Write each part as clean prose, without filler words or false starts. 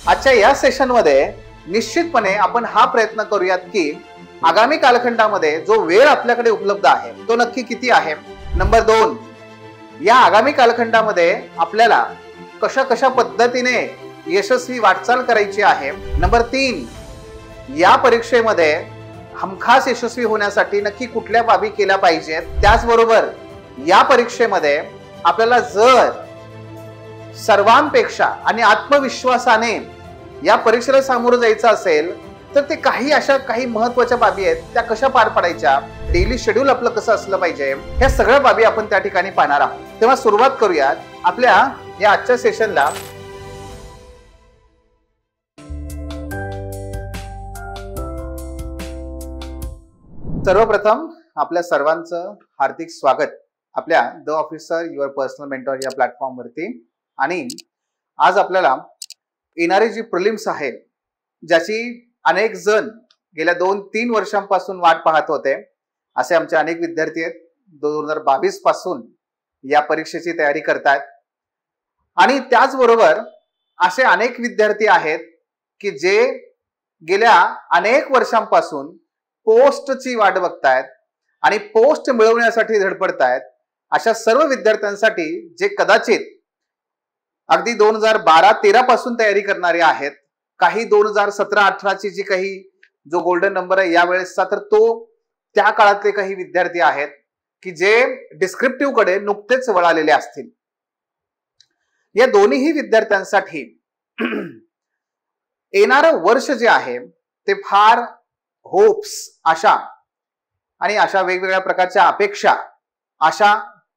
आजच्या या सेशनमध्ये निश्चितपणे आपण हा प्रयत्न करूयात की आगामी कालखंडामध्ये जो वेळ आपल्याकडे उपलब्ध आहे तो नक्की किती आहे. नंबर 2, या आगामी कालखंडामध्ये आपल्याला कशा कशा पद्धतीने यशस्वी वाटचाल करायची आहे. नंबर 3, या परीक्षेमध्ये हमखास यशस्वी होण्यासाठी नक्की कुठल्या बाबी केल्या पाहिजेत. त्याचबरोबर या परीक्षेमध्ये आपल्याला जर सर्वांपेक्षा आणि आत्मविश्वासाने या परीक्षेला सामोरं जायचं असेल तर ते काही महत्वाच्या बाबी आहेत त्या कशा पार पाडायच्या, डेली शेड्यूल आपलं कसं असलं पाहिजे, ह्या सगळ्या बाबी आपण त्या ठिकाणी पाहणार आहोत. तेव्हा सुरुवात करूयात आपल्या या आजच्या सेशनला. सर्वप्रथम आपल्या सर्वांचं हार्दिक स्वागत आपल्या the officer your personal mentor या प्लॅटफॉर्म वरती. आणि आज आपल्याला येणारी जी प्रिलिम्स आहे ज्याची अनेक जण गेल्या 2-3 वर्षांपासून वाट पाहत होते, असे आमचे अनेक विद्यार्थी आहेत 2022 पासून या परीक्षेची तयारी करतात. आणि त्याचबरोबर असे अनेक विद्यार्थी आहेत की जे गेल्या अनेक वर्षांपासून पोस्टची वाट बघतायत आणि पोस्ट मिळवण्यासाठी धडपडतायत. अशा सर्व विद्यार्थ्यांसाठी जे कदाचित अगदी 2012-13 पासून तयारी करणारे आहेत, काही 2017-18 ची जी काही जो गोल्डन नंबर आहे यावेळेसचा, तर तो त्या काळातले काही विद्यार्थी आहेत की जे डिस्क्रिप्टिव्ह कडे नुकतेच वळालेले असतील. या दोन्ही विद्यार्थ्यांसाठी येणारं वर्ष जे आहे ते फार होप्स, आशा आणि अशा वेगवेगळ्या प्रकारच्या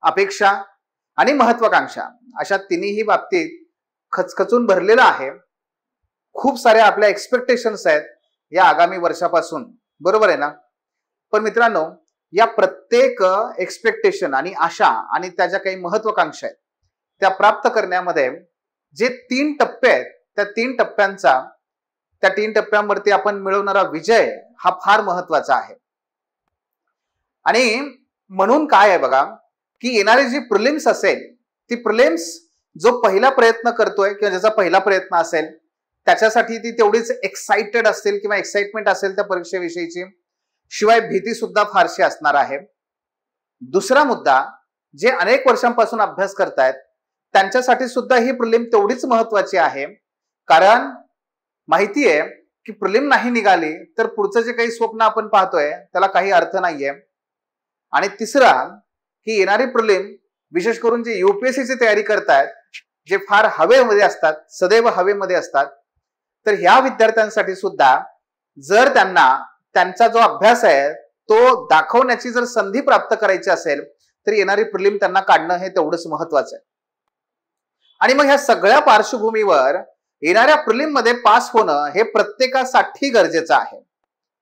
अपेक्षा आणि महत्वाकांक्षा अशा तिन्ही बाबतीत खचखचून भरलेलं आहे. खूप साऱ्या आपल्या एक्सपेक्टेशन्स आहेत या आगामी वर्षापासून, बरोबर आहे ना. पण मित्रांनो, या प्रत्येक एक्सपेक्टेशन आणि आशा आणि त्या ज्या काही महत्वाकांक्षा आहेत त्या प्राप्त करण्यामध्ये जे 3 टप्पे आहेत त्या 3 टप्प्यांवरती आपण मिळवणारा विजय हा फार महत्वाचा आहे. आणि म्हणून काय आहे बघा की येणारी जी प्रिलिम्स असेल ती प्रिलिम्स जो पहिला प्रयत्न करतोय किंवा ज्याचा पहिला प्रयत्न असेल त्याच्यासाठी ती तेवढीच एक्साइटेड असेल किंवा एक्साइटमेंट असेल त्या परीक्षेविषयीची, शिवाय भीती सुद्धा फारशी असणार आहे. दुसरा मुद्दा, जे अनेक वर्षांपासून अभ्यास करतायत त्यांच्यासाठी सुद्धा ही प्रिलिम तेवढीच महत्वाची आहे, कारण माहितीये की प्रिलिम नाही निघाली तर पुढचं जे काही स्वप्न आपण पाहतोय त्याला काही अर्थ नाहीये. आणि तिसरा की येणारी प्रिलिम विशेष करून जे यूपीएससी ची तयारी करतायत जे फार हवेमध्ये असतात, सदैव हवेमध्ये असतात, तर ह्या विद्यार्थ्यांसाठी सुद्धा जर त्यांना त्यांचा जो अभ्यास आहे तो दाखवण्याची जर संधी प्राप्त करायची असेल तर येणारी प्रिलिम त्यांना काढणं हे तेवढंच महत्वाचं आहे. आणि मग ह्या सगळ्या पार्श्वभूमीवर येणाऱ्या प्रिलिम मध्ये पास होणं हे प्रत्येकासाठी गरजेचं आहे,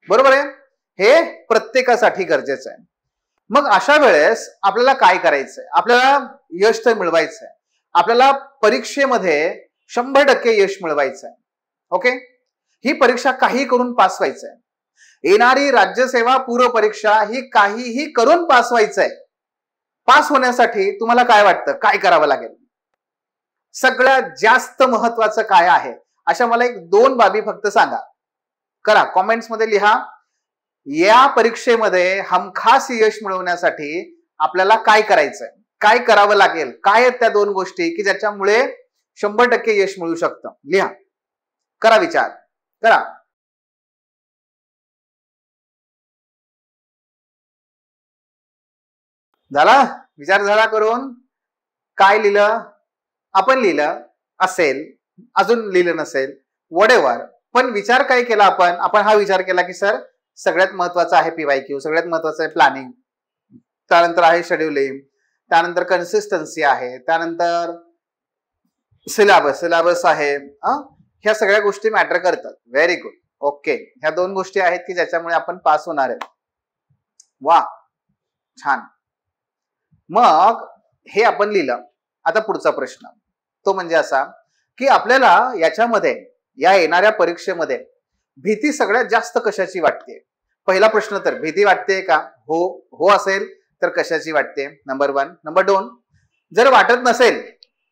बरोबर आहे. हे प्रत्येकासाठी गरजेचं आहे. मग अशा वेळेस आपल्याला काय करायचंय, आपल्याला यश तर मिळवायचंय, आपल्याला परीक्षेमध्ये 100% यश मिळवायचंय. ओके, ही परीक्षा काही करून पास व्हायचंय. येणारी राज्यसेवा पूर्व परीक्षा ही काहीही करून पास व्हायचंय. पास होण्यासाठी तुम्हाला काय वाटतं, काय करावं लागेल? सगळ्यात जास्त महत्वाचं काय आहे, अशा मला 1-2 बाबी फक्त सांगा. करा, कॉमेंट्स मध्ये लिहा. या परीक्षेमध्ये हमखास यश मिळवण्यासाठी आपल्याला काय करायचंय, काय करावं लागेल, काय आहेत त्या 2 गोष्टी की ज्याच्यामुळे 100% यश मिळू शकतं. लिहा, करा, विचार करा. झाला विचार झाला करून? काय लिहिलं आपण? लिहिलं असेल, अजून लिहिलं नसेल, व्हॉटएव्हर, पण विचार काय केला आपण हा विचार केला की सर सगळ्यात महत्वाचं आहे पीवायक्यू, सगळ्यात महत्वाचं आहे प्लॅनिंग, त्यानंतर आहे शेड्युलिंग, त्यानंतर कन्सिस्टन्सी आहे, त्यानंतर सिलेबस आहे. ह्या सगळ्या गोष्टी मॅटर करतात. Very good. ओके, ह्या 2 गोष्टी आहेत की ज्याच्यामुळे आपण पास होणार आहे. वा, छान. मग हे आपण लिहिलं. आता पुढचा प्रश्न तो म्हणजे असा की आपल्याला याच्यामध्ये या येणाऱ्या परीक्षेमध्ये भीती सगळ्यात जास्त कशाची वाटते? पहिला प्रश्न तर भीती वाटते का? हो असेल तर कशाची वाटते? नंबर 1. नंबर 2, जर वाटत नसेल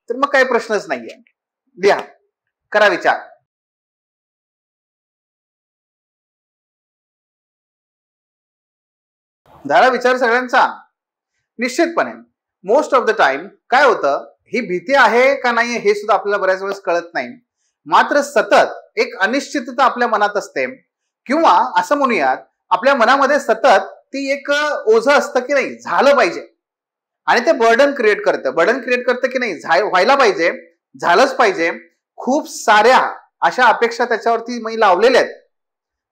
तर मग काही प्रश्नच नाहीये. लिहा, करा विचार. झाला विचार सगळ्यांचा? निश्चितपणे मोस्ट ऑफ द टाइम काय होतं, ही भीती आहे का नाही हे सुद्धा आपल्याला बऱ्याच वेळेस कळत नाही. मात्र सतत एक अनिश्चितता आपल्या मनात असते, किंवा असं म्हणूयात आपल्या मनामध्ये सतत ती एक ओझं असतं की नाही झालं पाहिजे, आणि ते बर्डन क्रिएट करतं की नाही व्हायला पाहिजे, झालंच पाहिजे. खूप साऱ्या अशा अपेक्षा त्याच्यावरती मी लावलेल्या आहेत.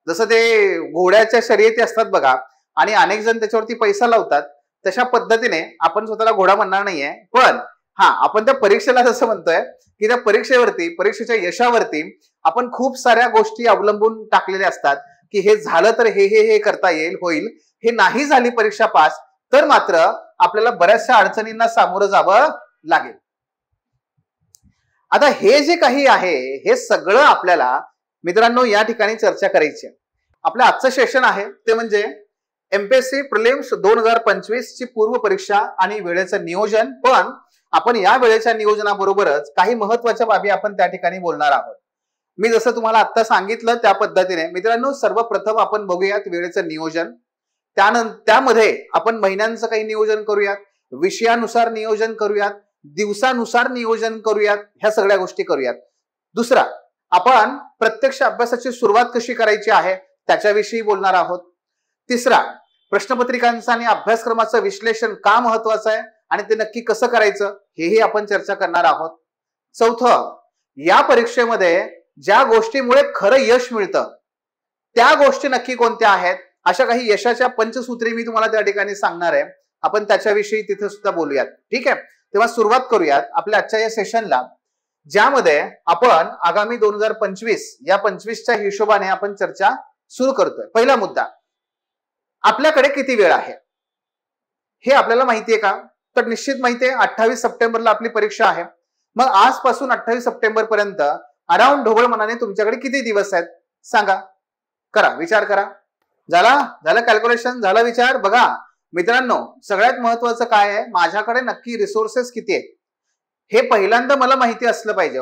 जसं ते घोड्याच्या शर्यती असतात बघा, आणि अनेक जण त्याच्यावरती पैसा लावतात. तशा पद्धतीने आपण स्वतःला घोडा म्हणणार नाहीये, पण आपण त्या परीक्षेला जसं म्हणतोय की त्या परीक्षेच्या यशावरती आपण खूप साऱ्या गोष्टी अवलंबून टाकलेल्या असतात, की हे झालं तर हे करता होईल, हे नाही झाली परीक्षा पास तर मात्र आपल्याला बऱ्याचशा अडचणींना सामोरं जावं लागेल. आता हे जे काही आहे हे सगळं आपल्याला मित्रांनो या ठिकाणी चर्चा करायची आहे. आपलं आजचं सेशन आहे ते म्हणजे एमपीएससी प्रिलिम्स 2025 ची पूर्व परीक्षा आणि वेळेचं नियोजन. पण आपण या वेळेच्या नियोजनाबरोबरच काही महत्वाच्या बाबी आपण त्या ठिकाणी बोलणार आहोत. मी जसं तुम्हाला आता सांगितलं त्या पद्धतीने मित्रांनो सर्वप्रथम आपण बघूयात वेळेचं नियोजन. त्यामध्ये आपण महिन्यांचं काही नियोजन करूयात, विषयानुसार नियोजन करूयात, दिवसानुसार नियोजन करूयात, ह्या सगळ्या गोष्टी करूयात. दुसरा, आपण प्रत्यक्ष अभ्यासाची सुरुवात कशी करायची आहे त्याच्याविषयी बोलणार आहोत. तिसरा, प्रश्नपत्रिकांचं आणि अभ्यासक्रमाचं विश्लेषण का महत्वाचं आहे आणि ते नक्की कसं करायचं हेही आपण चर्चा करणार आहोत. चौथं, या परीक्षेमध्ये ज्या गोष्टीमुळे खरं यश मिळतं त्या गोष्टी नक्की कोणत्या आहेत, अशा काही यशाच्या पंचसूत्री मी तुम्हाला त्या ठिकाणी सांगणार आहे. आपण त्याच्याविषयी तिथे सुद्धा बोलूयात. ठीक आहे, तेव्हा सुरुवात करूयात आपल्या आजच्या या सेशनला, ज्यामध्ये आपण आगामी 2025 या 25च्या हिशोबाने आपण चर्चा सुरू करतोय. पहिला मुद्दा, आपल्याकडे किती वेळ आहे हे आपल्याला माहितीये का? तर निश्चित माहितीये, 28 सप्टेंबरला आपली परीक्षा आहे. मग आजपासून 28 सप्टेंबर पर्यंत अराउंड ढोबळ मनाने तुमच्याकडे किती दिवस आहेत सांगा, करा, विचार करा. झालं कॅल्क्युलेशन, झाला विचार. बघा मित्रांनो, सगळ्यात महत्वाचं काय आहे, माझ्याकडे नक्की रिसोर्सेस किती आहेत हे पहिल्यांदा मला माहिती असलं पाहिजे.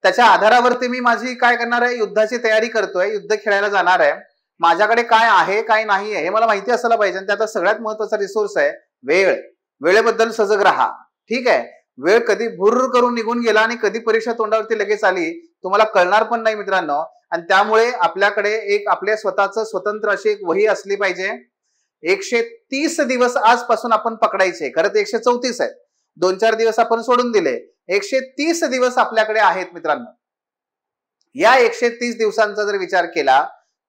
त्याच्या आधारावरती मी माझी काय करणार आहे, युद्धाची तयारी करतोय, युद्ध खेळायला जाणार आहे. माझ्याकडे काय आहे काय नाही हे मला माहिती असायला पाहिजे. आणि त्याचा सगळ्यात महत्वाचा रिसोर्स आहे वेळ. वेळेबद्दल सजग राहा. ठीक आहे, वेळ कधी भुर्र करून निघून गेला आणि कधी परीक्षा तोंडावरती लगेच आली तुम्हाला कळणार पण नाही मित्रांनो. आणि त्यामुळे आपल्याकडे एक आपल्या स्वतःचं स्वतंत्र अशी एक वही असली पाहिजे. 130 दिवस आजपासून आपण पकडायचे, खरं तर 134 आहेत, 2-4 दिवस आपण सोडून दिले. 130 दिवस आपल्याकडे आहेत मित्रांनो. या 130 दिवसांचा जर विचार केला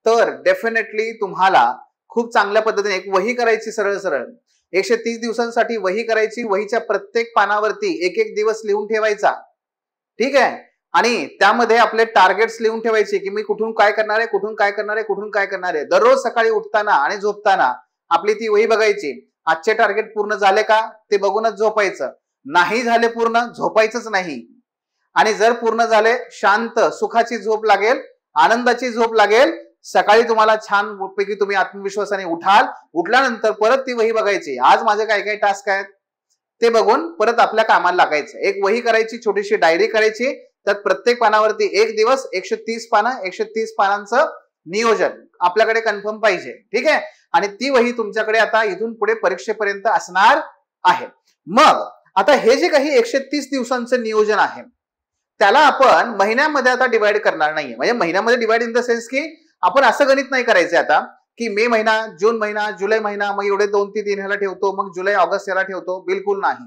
तर डेफिनेटली तुम्हाला खूप चांगल्या पद्धतीने एक वही करायची, सरळ 130 दिवसांसाठी वही करायची. वहीच्या प्रत्येक पानावरती एक दिवस लिहून ठेवायचा. ठीक आहे, आणि त्यामध्ये आपले टार्गेट्स लिहून ठेवायचे की मी कुठून काय करणार आहे. दररोज सकाळी उठताना आणि झोपताना आपली ती वही बघायची. आजचे टार्गेट पूर्ण झाले का ते बघूनच झोपायचं. नाही झाले पूर्ण, झोपायचंच नाही. आणि जर पूर्ण झाले, शांत सुखाची झोप लागेल, आनंदाची झोप लागेल. सकाळी तुम्हाला छान पैकी तुम्ही आत्मविश्वासाने उठाल. उठल्यानंतर परत ती वही बघायची, आज माझे काय काय टास्क आहेत ते बघून परत आपल्या कामाला लागायचं. एक वही करायची, छोटीशी डायरी करायची. त्यात प्रत्येक पानावरती एक दिवस 130 पानं, 130 पानांचं नियोजन आपल्याकडे कन्फर्म पाहिजे. ठीक आहे, आणि ती वही तुमच्याकडे आता इथून पुढे परीक्षेपर्यंत असणार आहे. मग आता हे जे काही 130 दिवसांचं नियोजन आहे त्याला आपण महिन्यामध्ये आता डिवाइड करणार नाहीये. म्हणजे महिन्यामध्ये डिवाइड इन द सेन्स की आपण असं गणित नाही करायचं आता की मे महिना, जून महिना, जुलै महिना, मग एवढे 2-3 ह्याला ठेवतो, मग जुलै ऑगस्ट याला ठेवतो. बिलकुल नाही,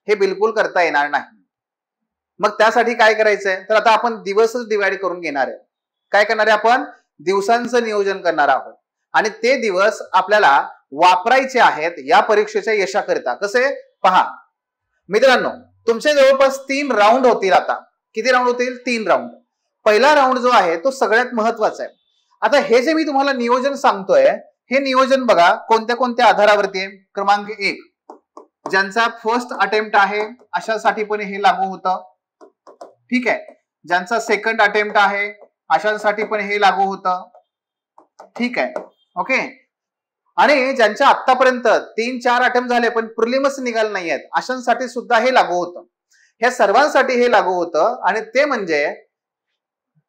हे बिलकुल करता येणार नाही. मग त्यासाठी काय करायचंय, तर आता आपण दिवसच डिवाइड करून घेणार आहे. काय करणार आहे आपण, दिवसांचं नियोजन करणार आहोत. आणि ते दिवस आपल्याला वापरायचे आहेत या परीक्षेच्या यशाकरिता. कसे पहा मित्रांनो, तुमचे जवळपास 3 राऊंड होतील. आता किती राऊंड होतील, 3 राऊंड. पहिला राऊंड जो आहे तो सगळ्यात महत्वाचा आहे. आता हे जे मी तुम्हाला नियोजन सांगतोय हे नियोजन बघा कोणत्या कोणत्या आधारावरती आहे. क्रमांक 1, ज्यांचा फर्स्ट अटेम्प्ट आहे अशासाठी पण हे लागू होतं. ठीक आहे, ज्यांचा सेकंड अटेम्प्ट आहे अशांसाठी पण हे लागू होतं. ठीक आहे, ओके. आणि ज्यांच्या आतापर्यंत 3-4 अटेम्प्ट झाले पण प्रिलिम्स निघाले नाहीयेत अशांसाठी सुद्धा हे लागू होतं. ह्या सर्वांसाठी हे लागू होतं. आणि ते म्हणजे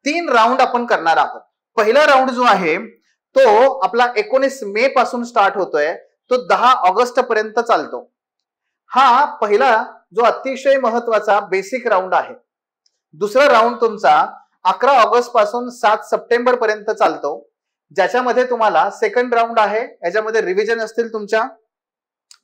3 राऊंड आपण करणार आहोत. पहिला राऊंड जो आहे तो आपला 19 मे पासून स्टार्ट होतोय, तो 10 ऑगस्ट पर्यंत चालतो. हा पहिला जो अतिशय महत्वाचा बेसिक राऊंड आहे. दुसरा राऊंड तुमचा 11 ऑगस्ट पासून 7 सप्टेंबर पर्यंत चालतो, ज्याच्यामध्ये तुम्हाला सेकंड राऊंड आहे, याच्यामध्ये रिव्हिजन असतील तुमच्या.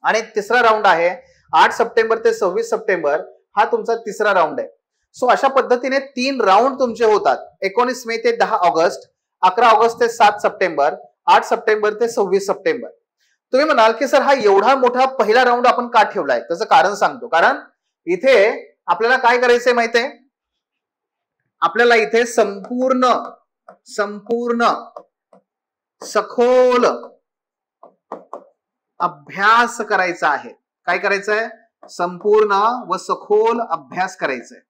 आणि तिसरा राऊंड आहे 8 सप्टेंबर ते 26 सप्टेंबर, हा तुमचा तिसरा राऊंड आहे. सो अशा पद्धतीने 3 राऊंड तुमचे होतात. 19 मे ते 10 ऑगस्ट, 11 ऑगस्ट ते 7 सप्टेंबर, 8 सप्टेंबर ते 26 सप्टेंबर. तुम्ही म्हणाल की सर हा एवढा मोठा पहिला राऊंड आपण का ठेवलाय? त्याचं कारण सांगतो. कारण इथे आपल्याला काय करायचंय माहितीये, आपल्याला इथे संपूर्ण सखोल अभ्यास करायचा आहे. काय करायचंय? संपूर्ण व सखोल अभ्यास करायचंय.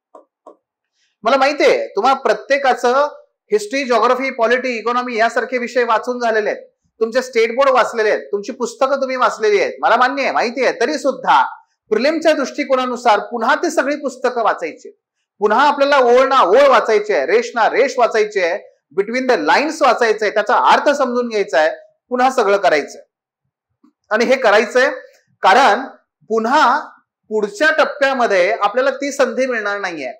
मला माहितीये तुम्हाला प्रत्येकाचं हिस्ट्री, जिओग्राफी, पॉलिटी, इकॉनॉमी यासारखे विषय वाचून झालेले आहेत, तुमचे स्टेट बोर्ड वाचलेले आहेत, तुमची पुस्तकं तुम्ही वाचलेली आहेत, मला मान्य आहे, माहिती आहे. तरी सुद्धा प्रिलिमच्या दृष्टिकोनानुसार पुन्हा ती सगळी पुस्तकं वाचायची, पुन्हा आपल्याला ओळ ना ओळ वाचायची आहे, रेष ना रेष वाचायची आहे, बिटवीन द लाईन्स वाचायचंय, त्याचा अर्थ समजून घ्यायचा आहे, पुन्हा सगळं करायचंय. आणि हे करायचंय कारण पुन्हा पुढच्या टप्प्यामध्ये आपल्याला ती संधी मिळणार नाहीये.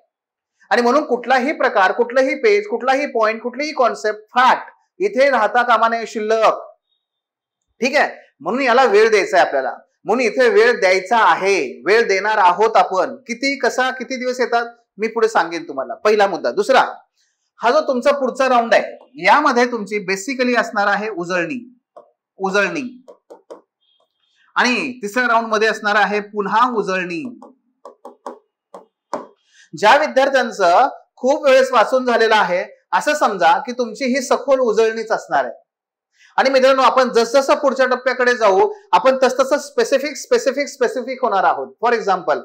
आणि म्हणून कुठलाही प्रकार, कुठलंही पेज, कुठलाही पॉइंट, कुठलीही कॉन्सेप्ट, फॅक्ट इथे राहता कामा नये शिल्लक. ठीक आहे, म्हणून याला वेळ द्यायचा आहे आपल्याला, म्हणून इथे वेळ द्यायचा आहे, वेळ देणार आहोत आपण. किती, कसा, किती दिवस येतात मी पुढे सांगेन तुम्हाला. पहिला मुद्दा. दुसरा, हा जो तुमचा पुढचा राऊंड आहे, यामध्ये तुमची बेसिकली असणार आहे उजळणी. आणि तिसऱ्या राऊंड मध्ये असणार आहे पुन्हा उजळणी. ज्या विद्यार्थ्यांचं खूप वेळेस वाचून झालेलं आहे, असं समजा की तुमची ही सखोल उजळणीच असणार आहे. आणि मित्रांनो, आपण जसजसं पुढच्या टप्प्याकडे जाऊ, आपण तसतसं स्पेसिफिक होणार आहोत. फॉर एक्झाम्पल,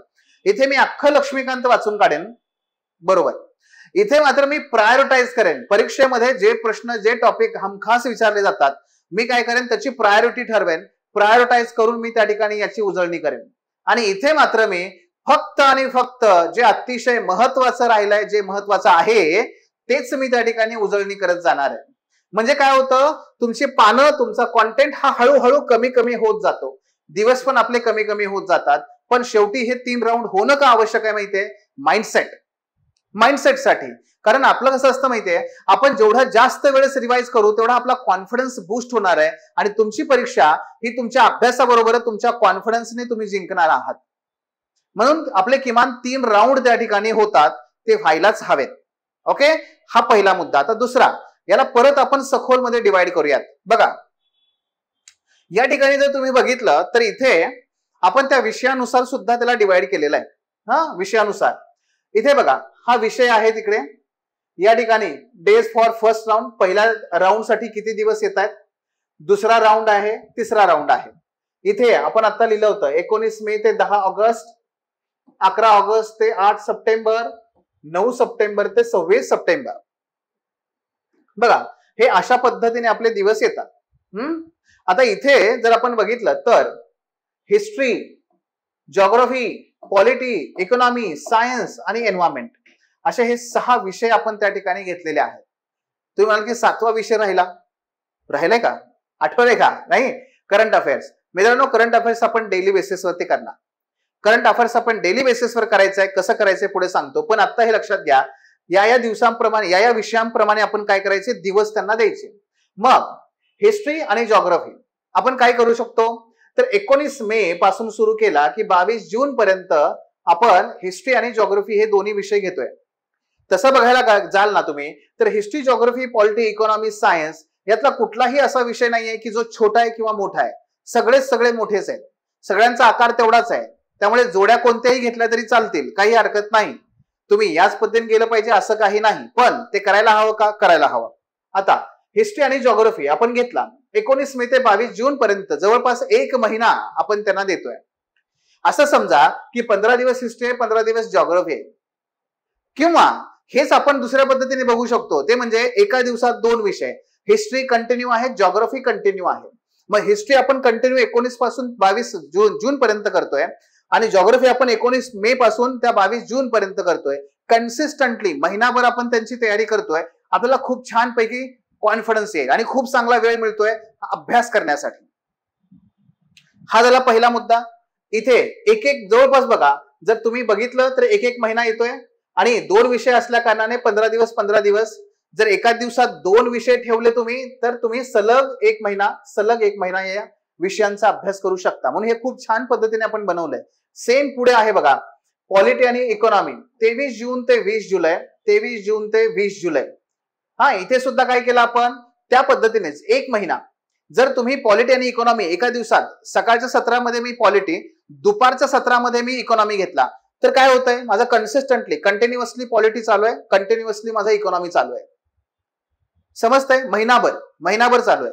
इथे मी अख्खं लक्ष्मीकांत वाचून काढेन, बरोबर. इथे मात्र मी प्रायोरिटाईज करेन. परीक्षेमध्ये जे प्रश्न, जे टॉपिक हमखास विचारले जातात, मी काय करेन, त्याची प्रायोरिटी ठरवेन, प्रायोरिटाईज करून मी त्या ठिकाणी याची उजळणी करेन. आणि इथे मात्र मी फक्त आणि फक्त जे अतिशय महत्वाचं राहिलंय, जे महत्वाचं आहे तेच मी त्या ठिकाणी उजळणी करत जाणार आहे. म्हणजे काय होतं, तुमची पानं, तुमचा कॉन्टेंट हा हळूहळू कमी होत जातो, दिवस पण आपले कमी होत जातात. पण शेवटी हे 3 राऊंड होणं का आवश्यक आहे माहितीये? माइंडसेटसाठी. कारण आपलं कसं असतं माहितीये, आपण जेवढा जास्त वेळेस रिवाइज करू तेवढा आपला कॉन्फिडन्स बूस्ट होणार आहे. आणि तुमची परीक्षा ही तुमच्या अभ्यासाबरोबर तुमच्या कॉन्फिडन्सने तुम्ही जिंकणार आहात. म्हणून आपले किमान 3 राऊंड त्या ठिकाणी होतात, ते व्हायलाच हवेत. ओके, हा पहिला मुद्दा. आता दुसरा, याला परत आपण सखोल मध्ये डिवाइड करूयात. बघा, या ठिकाणी जर तुम्ही बघितलं तर इथे आपण त्या विषयानुसार सुद्धा त्याला डिवाइड केलेला आहे. विषयानुसार इथे बघा, हा विषय आहे तिकडे. या ठिकाणी डेज फॉर फर्स्ट राऊंड, पहिल्या राऊंड साठी किती दिवस येत आहेत, दुसरा राऊंड आहे, तिसरा राऊंड आहे. इथे आपण आता लिहिलं होतं 19 मे ते 10 ऑगस्ट, 11 ऑगस्ट ते 8 सप्टेंबर, 9 सप्टेंबर ते 26 सप्टेंबर. बघा, हे अशा पद्धतीने आपले दिवस येतात. आता इथे जर आपण बघितलं तर history, geography, polity, economy, science आणि एन्व्हायरमेंट असे हे 6 विषय आपण त्या ठिकाणी घेतलेले आहेत. तुम्ही म्हणाल की 7वा विषय राहिलाय का? आठवलंय का? नाही, करंट अफेअर्स. मित्रांनो, करंट अफेअर्स आपण डेली बेसिसवरती करणार. करंट अफेअर्स आपण डेली बेसिसवर करायचंय. कसं करायचंय पुढे सांगतो, पण आता हे लक्षात घ्या, या दिवसांप्रमाणे, या विषयांप्रमाणे आपण काय करायचे, दिवस त्यांना द्यायचे. मग हिस्ट्री आणि जिओग्राफी आपण काय करू शकतो, तर 19 मे पासून सुरू केला की 22 जून पर्यंत आपण हिस्ट्री आणि जिओग्राफी हे दोन्ही विषय घेतोय. तसं बघायला जाल ना तुम्ही, तर history, geography, polity, economy, science यातला कुठलाही असा विषय नाहीये की जो छोटा आहे किंवा मोठा आहे. सगळे मोठेच आहेत, सगळ्यांचा आकार तेवढाच आहे. त्यामुळे जोड्या कोणत्याही घेतल्या तरी चालतील, काही हरकत नाही. तुम्ही याच पद्धतीने गेलं पाहिजे असं काही नाही, पण ते करायला हवं का? करायला हवं. आता हिस्ट्री आणि जिओग्राफी आपण घेतला 19 मे ते 22 जून पर्यंत, जवळपास 1 महिना आपण त्यांना देतोय. असं समजा की 15 दिवस हिस्ट्री आहे, 15 दिवस जिओग्राफी आहे. किंवा हेच आपण दुसऱ्या पद्धतीने बघू शकतो, ते म्हणजे एका दिवसात 2 विषय, हिस्ट्री कंटिन्यू आहे, जिओग्राफी कंटिन्यू आहे. मग हिस्ट्री आपण कंटिन्यू 19 पासून 22 जून पर्यंत करतोय, आणि जिओग्राफी आपण 19 मे पासून त्या 22 जून पर्यंत करतोय. कन्सिस्टंटली महिनाभर आपण त्यांची तयारी करतोय. आपल्याला खूप छान पैकी कॉन्फिडन्स येईल आणि खूप चांगला वेळ मिळतोय अभ्यास करण्यासाठी. हा झाला पहिला मुद्दा. इथे एक एक जवळपास बघा, जर तुम्ही बघितलं तर एक एक महिना येतोय आणि 2 विषय असल्या कारणाने 15 दिवस. जर एका दिवसात 2 विषय ठेवले तुम्ही तर तुम्ही सलग एक महिना या विषयांचा अभ्यास करू शकता. म्हणून हे खूप छान पद्धतीने आपण बनवलंय. सेम पुढे आहे बघा, पॉलिटी आणि इकॉनॉमी 23 जून ते 20 जुलै 23 जून ते 20 जुलै. हा, इथे सुद्धा काय केलं आपण त्या पद्धतीनेच एक महिना. जर तुम्ही पॉलिटी आणि इकॉनॉमी एका दिवसात सकाळच्या सत्रामध्ये मी पॉलिटी, दुपारच्या सत्रामध्ये मी इकॉनॉमी घेतला तर काय होतंय, माझं कंटिन्युअसली पॉलिटी चालू आहे, कंटिन्युअसली माझा इकॉनॉमी चालू आहे. समजतंय? महिनाभर चालू आहे.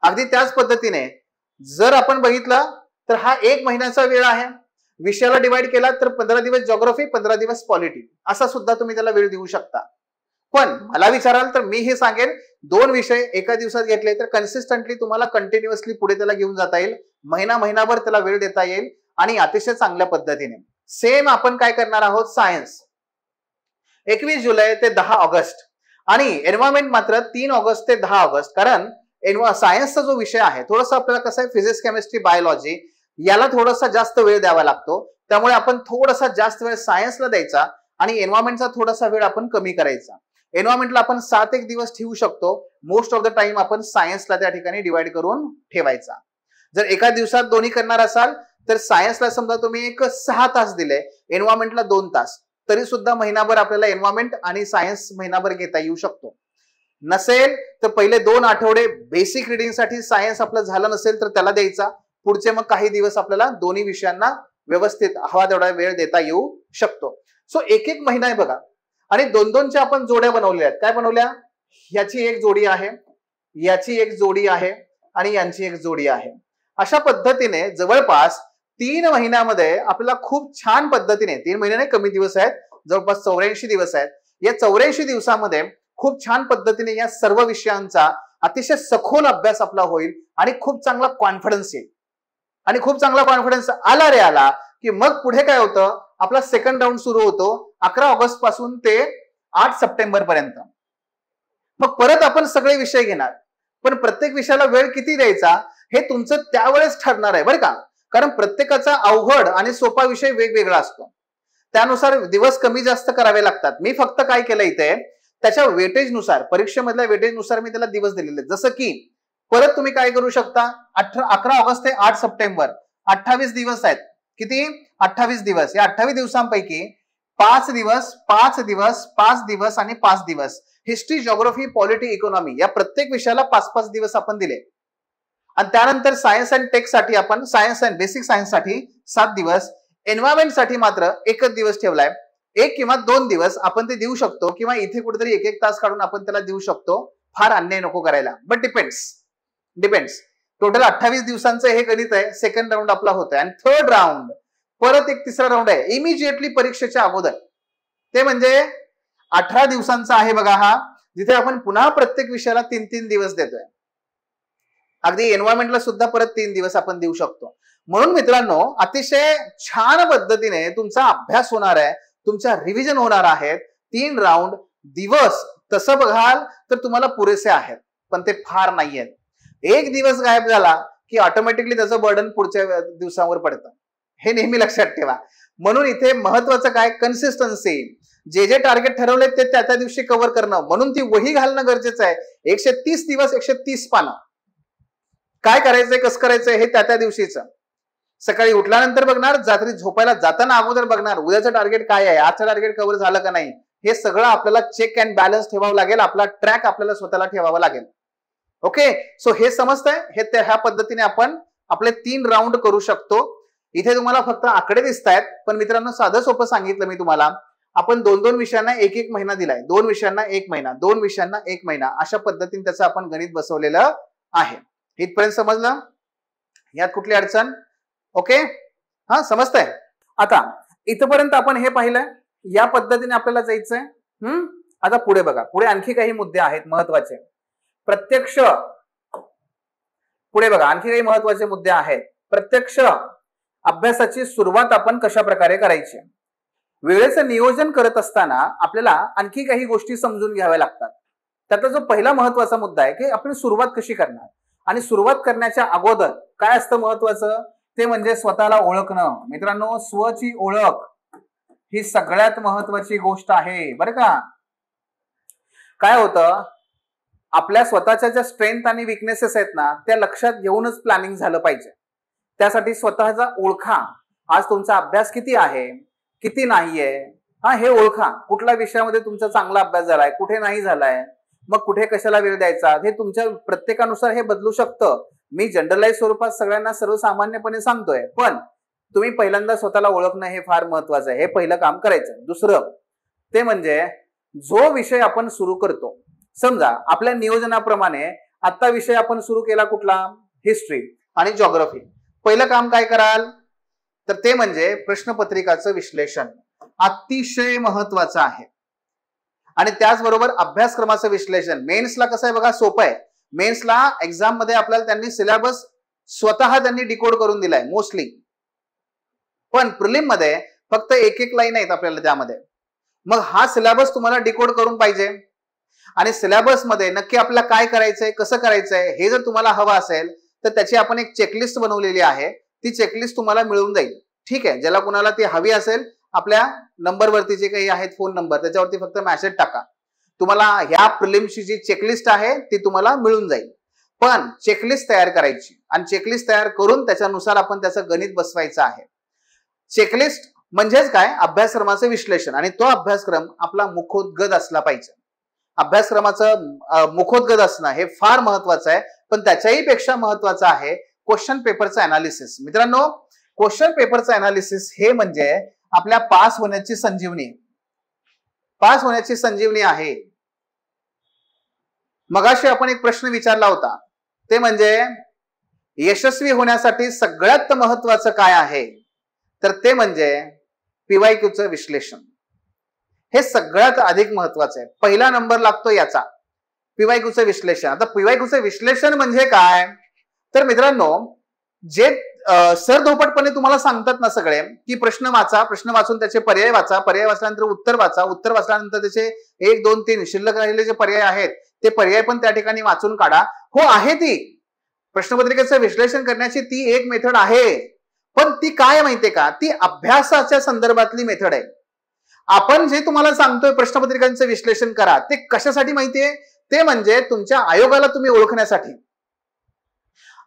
अगदी त्याच पद्धतीने जर आपण बघितलं तर हा एक महिन्याचा वेळ आहे. विषयाला डिवाइड केला तर 15 दिवस जिओग्राफी, 15 दिवस पॉलिटी, असा सुद्धा तुम्ही त्याला वेळ देऊ शकता. पण मला विचाराल तर मी हे सांगेन, 2 विषय एका दिवसात घेतले तर कन्सिस्टंटली तुम्हाला कंटिन्युअसली पुढे त्याला घेऊन जाता येईल. महिनाभर त्याला वेळ देता येईल आणि अतिशय चांगल्या पद्धतीने. सेम आपण काय करणार आहोत, सायन्स 21 जुलै ते 10 ऑगस्ट आणि एन्व्हायरमेंट मात्र 3 ऑगस्ट ते 10 ऑगस्ट. कारण सायन्सचा जो विषय आहे थोडासा आपल्याला कसं आहे, फिजिक्स, केमिस्ट्री, बायोलॉजी याला थोडासा जास्त वेळ द्यावा लागतो. त्यामुळे आपण थोडासा जास्त वेळ सायन्सला द्यायचा आणि एन्व्हायरमेंटचा थोडासा वेळ आपण कमी करायचा. एन्व्हायरमेंटला आपण 7 दिवस ठेवू शकतो. मोस्ट ऑफ द टाइम आपण सायन्सला त्या ठिकाणी डिवाइड करून ठेवायचा. जर एका दिवसात दोन्ही करणार असाल तर सायन्सला समजा तुम्ही एक 6 तास दिले, एन्व्हायरमेंटला 2 तास, तरी सुद्धा महिनाभर आपल्याला एन्व्हायरमेंट आणि सायन्स महिनाभर घेता येऊ शकतो. नसेल तर पहिले 2 आठवडे बेसिक रिडिंग साठी सायन्स आपलं झालं नसेल तर त्याला द्यायचा. पुढचे मग काही दिवस आपल्याला दोन्ही विषयांना व्यवस्थित हवा तेवढा वेळ देता येऊ शकतो. सो एक महिना आहे बघा. आणि 2-2च्या आपण जोड्या बनवल्या आहेत. काय बनवल्या, याची एक जोडी आहे, याची एक जोडी आहे आणि यांची एक जोडी आहे. अशा पद्धतीने जवळपास 3 महिन्यामध्ये आपल्याला खूप छान पद्धतीने, 3 महिने कमी दिवस आहेत, जवळपास 84 दिवस आहेत. या 84 दिवसामध्ये खूप छान पद्धतीने या सर्व विषयांचा अतिशय सखोल अभ्यास आपला होईल आणि खूप चांगला कॉन्फिडन्स येईल. आणि खूप चांगला कॉन्फिडन्स आला की मग पुढे काय होतं, आपला सेकंड राऊंड सुरू होतो 11 ऑगस्ट पासून ते 8 सप्टेंबर पर्यंत. मग परत आपण सगळे विषय घेणार, पण प्रत्येक विषयाला वेळ किती द्यायचा हे तुमचं त्यावेळेस ठरणार आहे बरं का. कारण प्रत्येकाचा अवघड आणि सोपा विषय वेगवेगळा असतो, त्यानुसार दिवस कमी जास्त करावे लागतात. मी फक्त काय केलं इथे, त्याच्या वेटेजनुसार, परीक्षेमधल्या वेटेजनुसार मी त्याला दिवस दिलेले. जसं की परत तुम्ही काय करू शकता, 11 ऑगस्ट ते 8 सप्टेंबर 28 दिवस आहेत. किती, 28 दिवस. या 28 दिवसांपैकी 5 दिवस 5 दिवस 5 दिवस आणि 5 दिवस हिस्ट्री, जिओग्राफी, पॉलिटी, इकॉनॉमी या प्रत्येक विषयाला 5-5 दिवस आपण दिले. आणि त्यानंतर सायन्स अँड टेक साठी आपण, सायन्स अँड बेसिक सायन्स साठी 7 दिवस, एन्व्हायरमेंट साठी मात्र 1 दिवस ठेवलाय. 1 किंवा 2 दिवस आपण ते देऊ शकतो किंवा इथे कुठेतरी 1-1 तास काढून आपण त्याला देऊ शकतो. फार अन्याय नको करायला, बट डिपेंड्स. टोटल 28 दिवसांचं हे गणित आहे. सेकंड राऊंड आपला होत आहे आणि थर्ड राऊंड परत एक तिसरा राऊंड आहे इमिजिएटली परीक्षेच्या अगोदर. ते म्हणजे 18 दिवसांचा आहे बघा हा, जिथे आपण पुन्हा प्रत्येक विषयाला 3-3 दिवस देतोय. अगदी एन्व्हायरमेंटला सुद्धा परत 3 दिवस आपण देऊ शकतो. म्हणून मित्रांनो, अतिशय छान पद्धतीने तुमचा अभ्यास होणार आहे, तुमच्या रिव्हिजन होणार आहेत. 3 राऊंड दिवस तसं बघाल तर तुम्हाला पुरेसे आहेत, पण ते फार नाहीयेत. 1 दिवस गायब झाला की ऑटोमॅटिकली त्याचं बर्डन पुढच्या दिवसावर पडतं, हे नेहमी लक्षात ठेवा. म्हणून इथे महत्वाचं काय, कन्सिस्टन्सी. जे टार्गेट ठरवले ते त्या दिवशी कव्हर करणं. म्हणून ती वही घालणं गरजेचं आहे. 130 दिवस 130 पानं. काय करायचंय, कसं करायचंय हे त्या दिवशीचं. सकाळी उठल्यानंतर बघणार, रात्री झोपायला जाताना अगोदर बघणार उद्याचं टार्गेट काय आहे, आजचं टार्गेट कव्हर झालं का नाही, हे सगळं आपल्याला चेक अँड बॅलन्स ठेवावं लागेल. आपला ट्रॅक आपल्याला स्वतःला ठेवावा लागेल. ओके, सो हे समजतंय. हे ह्या पद्धतीने आपण आपले 3 राऊंड करू शकतो. इथे तुम्हाला फक्त आकडे दिसत आहेत, पण मित्रांनो साधं सोपं सांगितलं मी तुम्हाला. आपण 2-2 विषयांना 1-1 महिना दिलाय, 2 विषयांना 1 महिना, 2 विषयांना 1 महिना, अशा पद्धतीने त्याचं आपण गणित बसवलेलं आहे. इथपर्यंत समजलं? यात कुठली अडचण? ओके, हा समजतंय. आता इथपर्यंत आपण हे पाहिलंय, या पद्धतीने आपल्याला जायचंय. आता पुढे बघा, पुढे आणखी काही मुद्दे आहेत महत्वाचे. प्रत्यक्ष, पुढे बघा आणखी काही महत्वाचे मुद्दे आहेत. प्रत्यक्ष अभ्यासाची सुरुवात आपण कशा प्रकारे करायची. वेळेचं नियोजन करत असताना आपल्याला आणखी काही गोष्टी समजून घ्याव्या लागतात. त्यातला जो पहिला महत्वाचा मुद्दा आहे की आपण सुरुवात कशी करणार, आणि सुरुवात करण्याच्या अगोदर काय असतं महत्वाचं, ते म्हणजे स्वतःला ओळखणं. मित्रांनो, स्वची ओळख ही सगळ्यात महत्वाची गोष्ट आहे बरं का. काय होतं, आपल्या स्वतःच्या ज्या स्ट्रेंथ आणि विकनेसेस आहेत ना, त्या लक्षात घेऊनच प्लॅनिंग झालं पाहिजे. त्यासाठी स्वतःचा ओळखा. आज तुमचा अभ्यास किती आहे, किती नाहीये, हे ओळखा. कुठल्या विषयामध्ये तुमचा चांगला अभ्यास झालाय, कुठे नाही झालाय, मग कुठे कशाला वेळ द्यायचा, हे तुमच्या प्रत्येकानुसार हे बदलू शकतं. मी जनरलाइज स्वरूपात सगळ्यांना सर्वसामान्यपणे सांगतोय, पण तुम्ही पहिल्यांदा स्वतःला ओळखणं हे फार महत्वाचं आहे. हे पहिलं काम करायचं. दुसरं ते म्हणजे जो विषय आपण सुरू करतो, समजा आपल्या नियोजनाप्रमाणे आता विषय आपण सुरू केला कुठला, हिस्ट्री आणि जिओग्राफी. पहिलं काम काय कराल, तर ते म्हणजे प्रश्नपत्रिकाचं विश्लेषण. अतिशय महत्वाचं आहे. आणि त्याचबरोबर अभ्यासक्रमाचं विश्लेषण. मेन्सला कसं आहे बघा, सोपं आहे. मेन्सला एक्झाम मध्ये आपल्याला त्यांनी सिलेबस स्वतः त्यांनी डिकोड करून दिलाय मोस्टली, पण प्रिलिम मध्ये फक्त एक एक लाईन आहेत आपल्याला त्यामध्ये. मग हा सिलेबस तुम्हाला डिकोड करून पाहिजे, आणि सिलेबस मध्ये नक्की आपल्याला काय करायचंय, कसं करायचंय हे जर तुम्हाला हवं असेल तर त्याची आपण एक चेकलिस्ट बनवलेली आहे. ती चेकलिस्ट तुम्हाला मिळून जाईल. ठीक आहे, ज्याला कुणाला ती हवी असेल आपल्या नंबरवरती जे काही आहेत फोन नंबर, त्याच्यावरती फक्त मेसेज टाका. तुम्हाला ह्या प्रिलिमची जी चेकलिस्ट आहे ती तुम्हाला मिळून जाईल. पण चेकलिस्ट तयार करायची, आणि चेकलिस्ट तयार करून त्याच्यानुसार आपण त्याचं गणित बसवायचं आहे. चेकलिस्ट म्हणजेच काय, अभ्यासक्रमाचं विश्लेषण. आणि तो अभ्यासक्रम आपला मुखोद्गत असला पाहिजे. अभ्यासक्रमाचं मुखोद्गत असणं हे फार महत्वाचं आहे. पण त्याच्याही पेक्षा महत्वाचं आहे क्वेश्चन पेपरचं अनालिसिस. मित्रांनो, क्वेश्चन पेपरचं अनालिसिस हे म्हणजे आपल्या पास होण्याची संजीवनी. पास होण्याची संजीवनी आहे. मगाशी आपण एक प्रश्न विचारला होता, ते म्हणजे यशस्वी होण्यासाठी सगळ्यात महत्वाचं काय आहे, तर ते म्हणजे पीवायक्यूचं विश्लेषण. हे सगळ्यात अधिक महत्वाचं आहे. पहिला नंबर लागतो याचा, पीवायक्यूचं विश्लेषण. आता पीवायक्यूचं विश्लेषण म्हणजे काय, तर मित्रांनो, जे सरधोपटपणे तुम्हाला सांगतात ना सगळे, की प्रश्न वाचा, प्रश्न वाचून त्याचे पर्याय वाचा, पर्याय वाचल्यानंतर उत्तर वाचा, उत्तर वाचल्यानंतर त्याचे 1, 2, 3 शिल्लक राहिलेले जे पर्याय आहेत ते पर्याय पण त्या ठिकाणी वाचून काढा. हो, आहे ती प्रश्नपत्रिकेचं विश्लेषण करण्याची ती एक मेथड आहे. पण ती काय माहितीये का, ती अभ्यासाच्या संदर्भातली मेथड आहे. आपण जे तुम्हाला सांगतोय प्रश्नपत्रिकांचं विश्लेषण करा, ते कशासाठी माहितीये, ते म्हणजे तुमच्या आयोगाला तुम्ही ओळखण्यासाठी.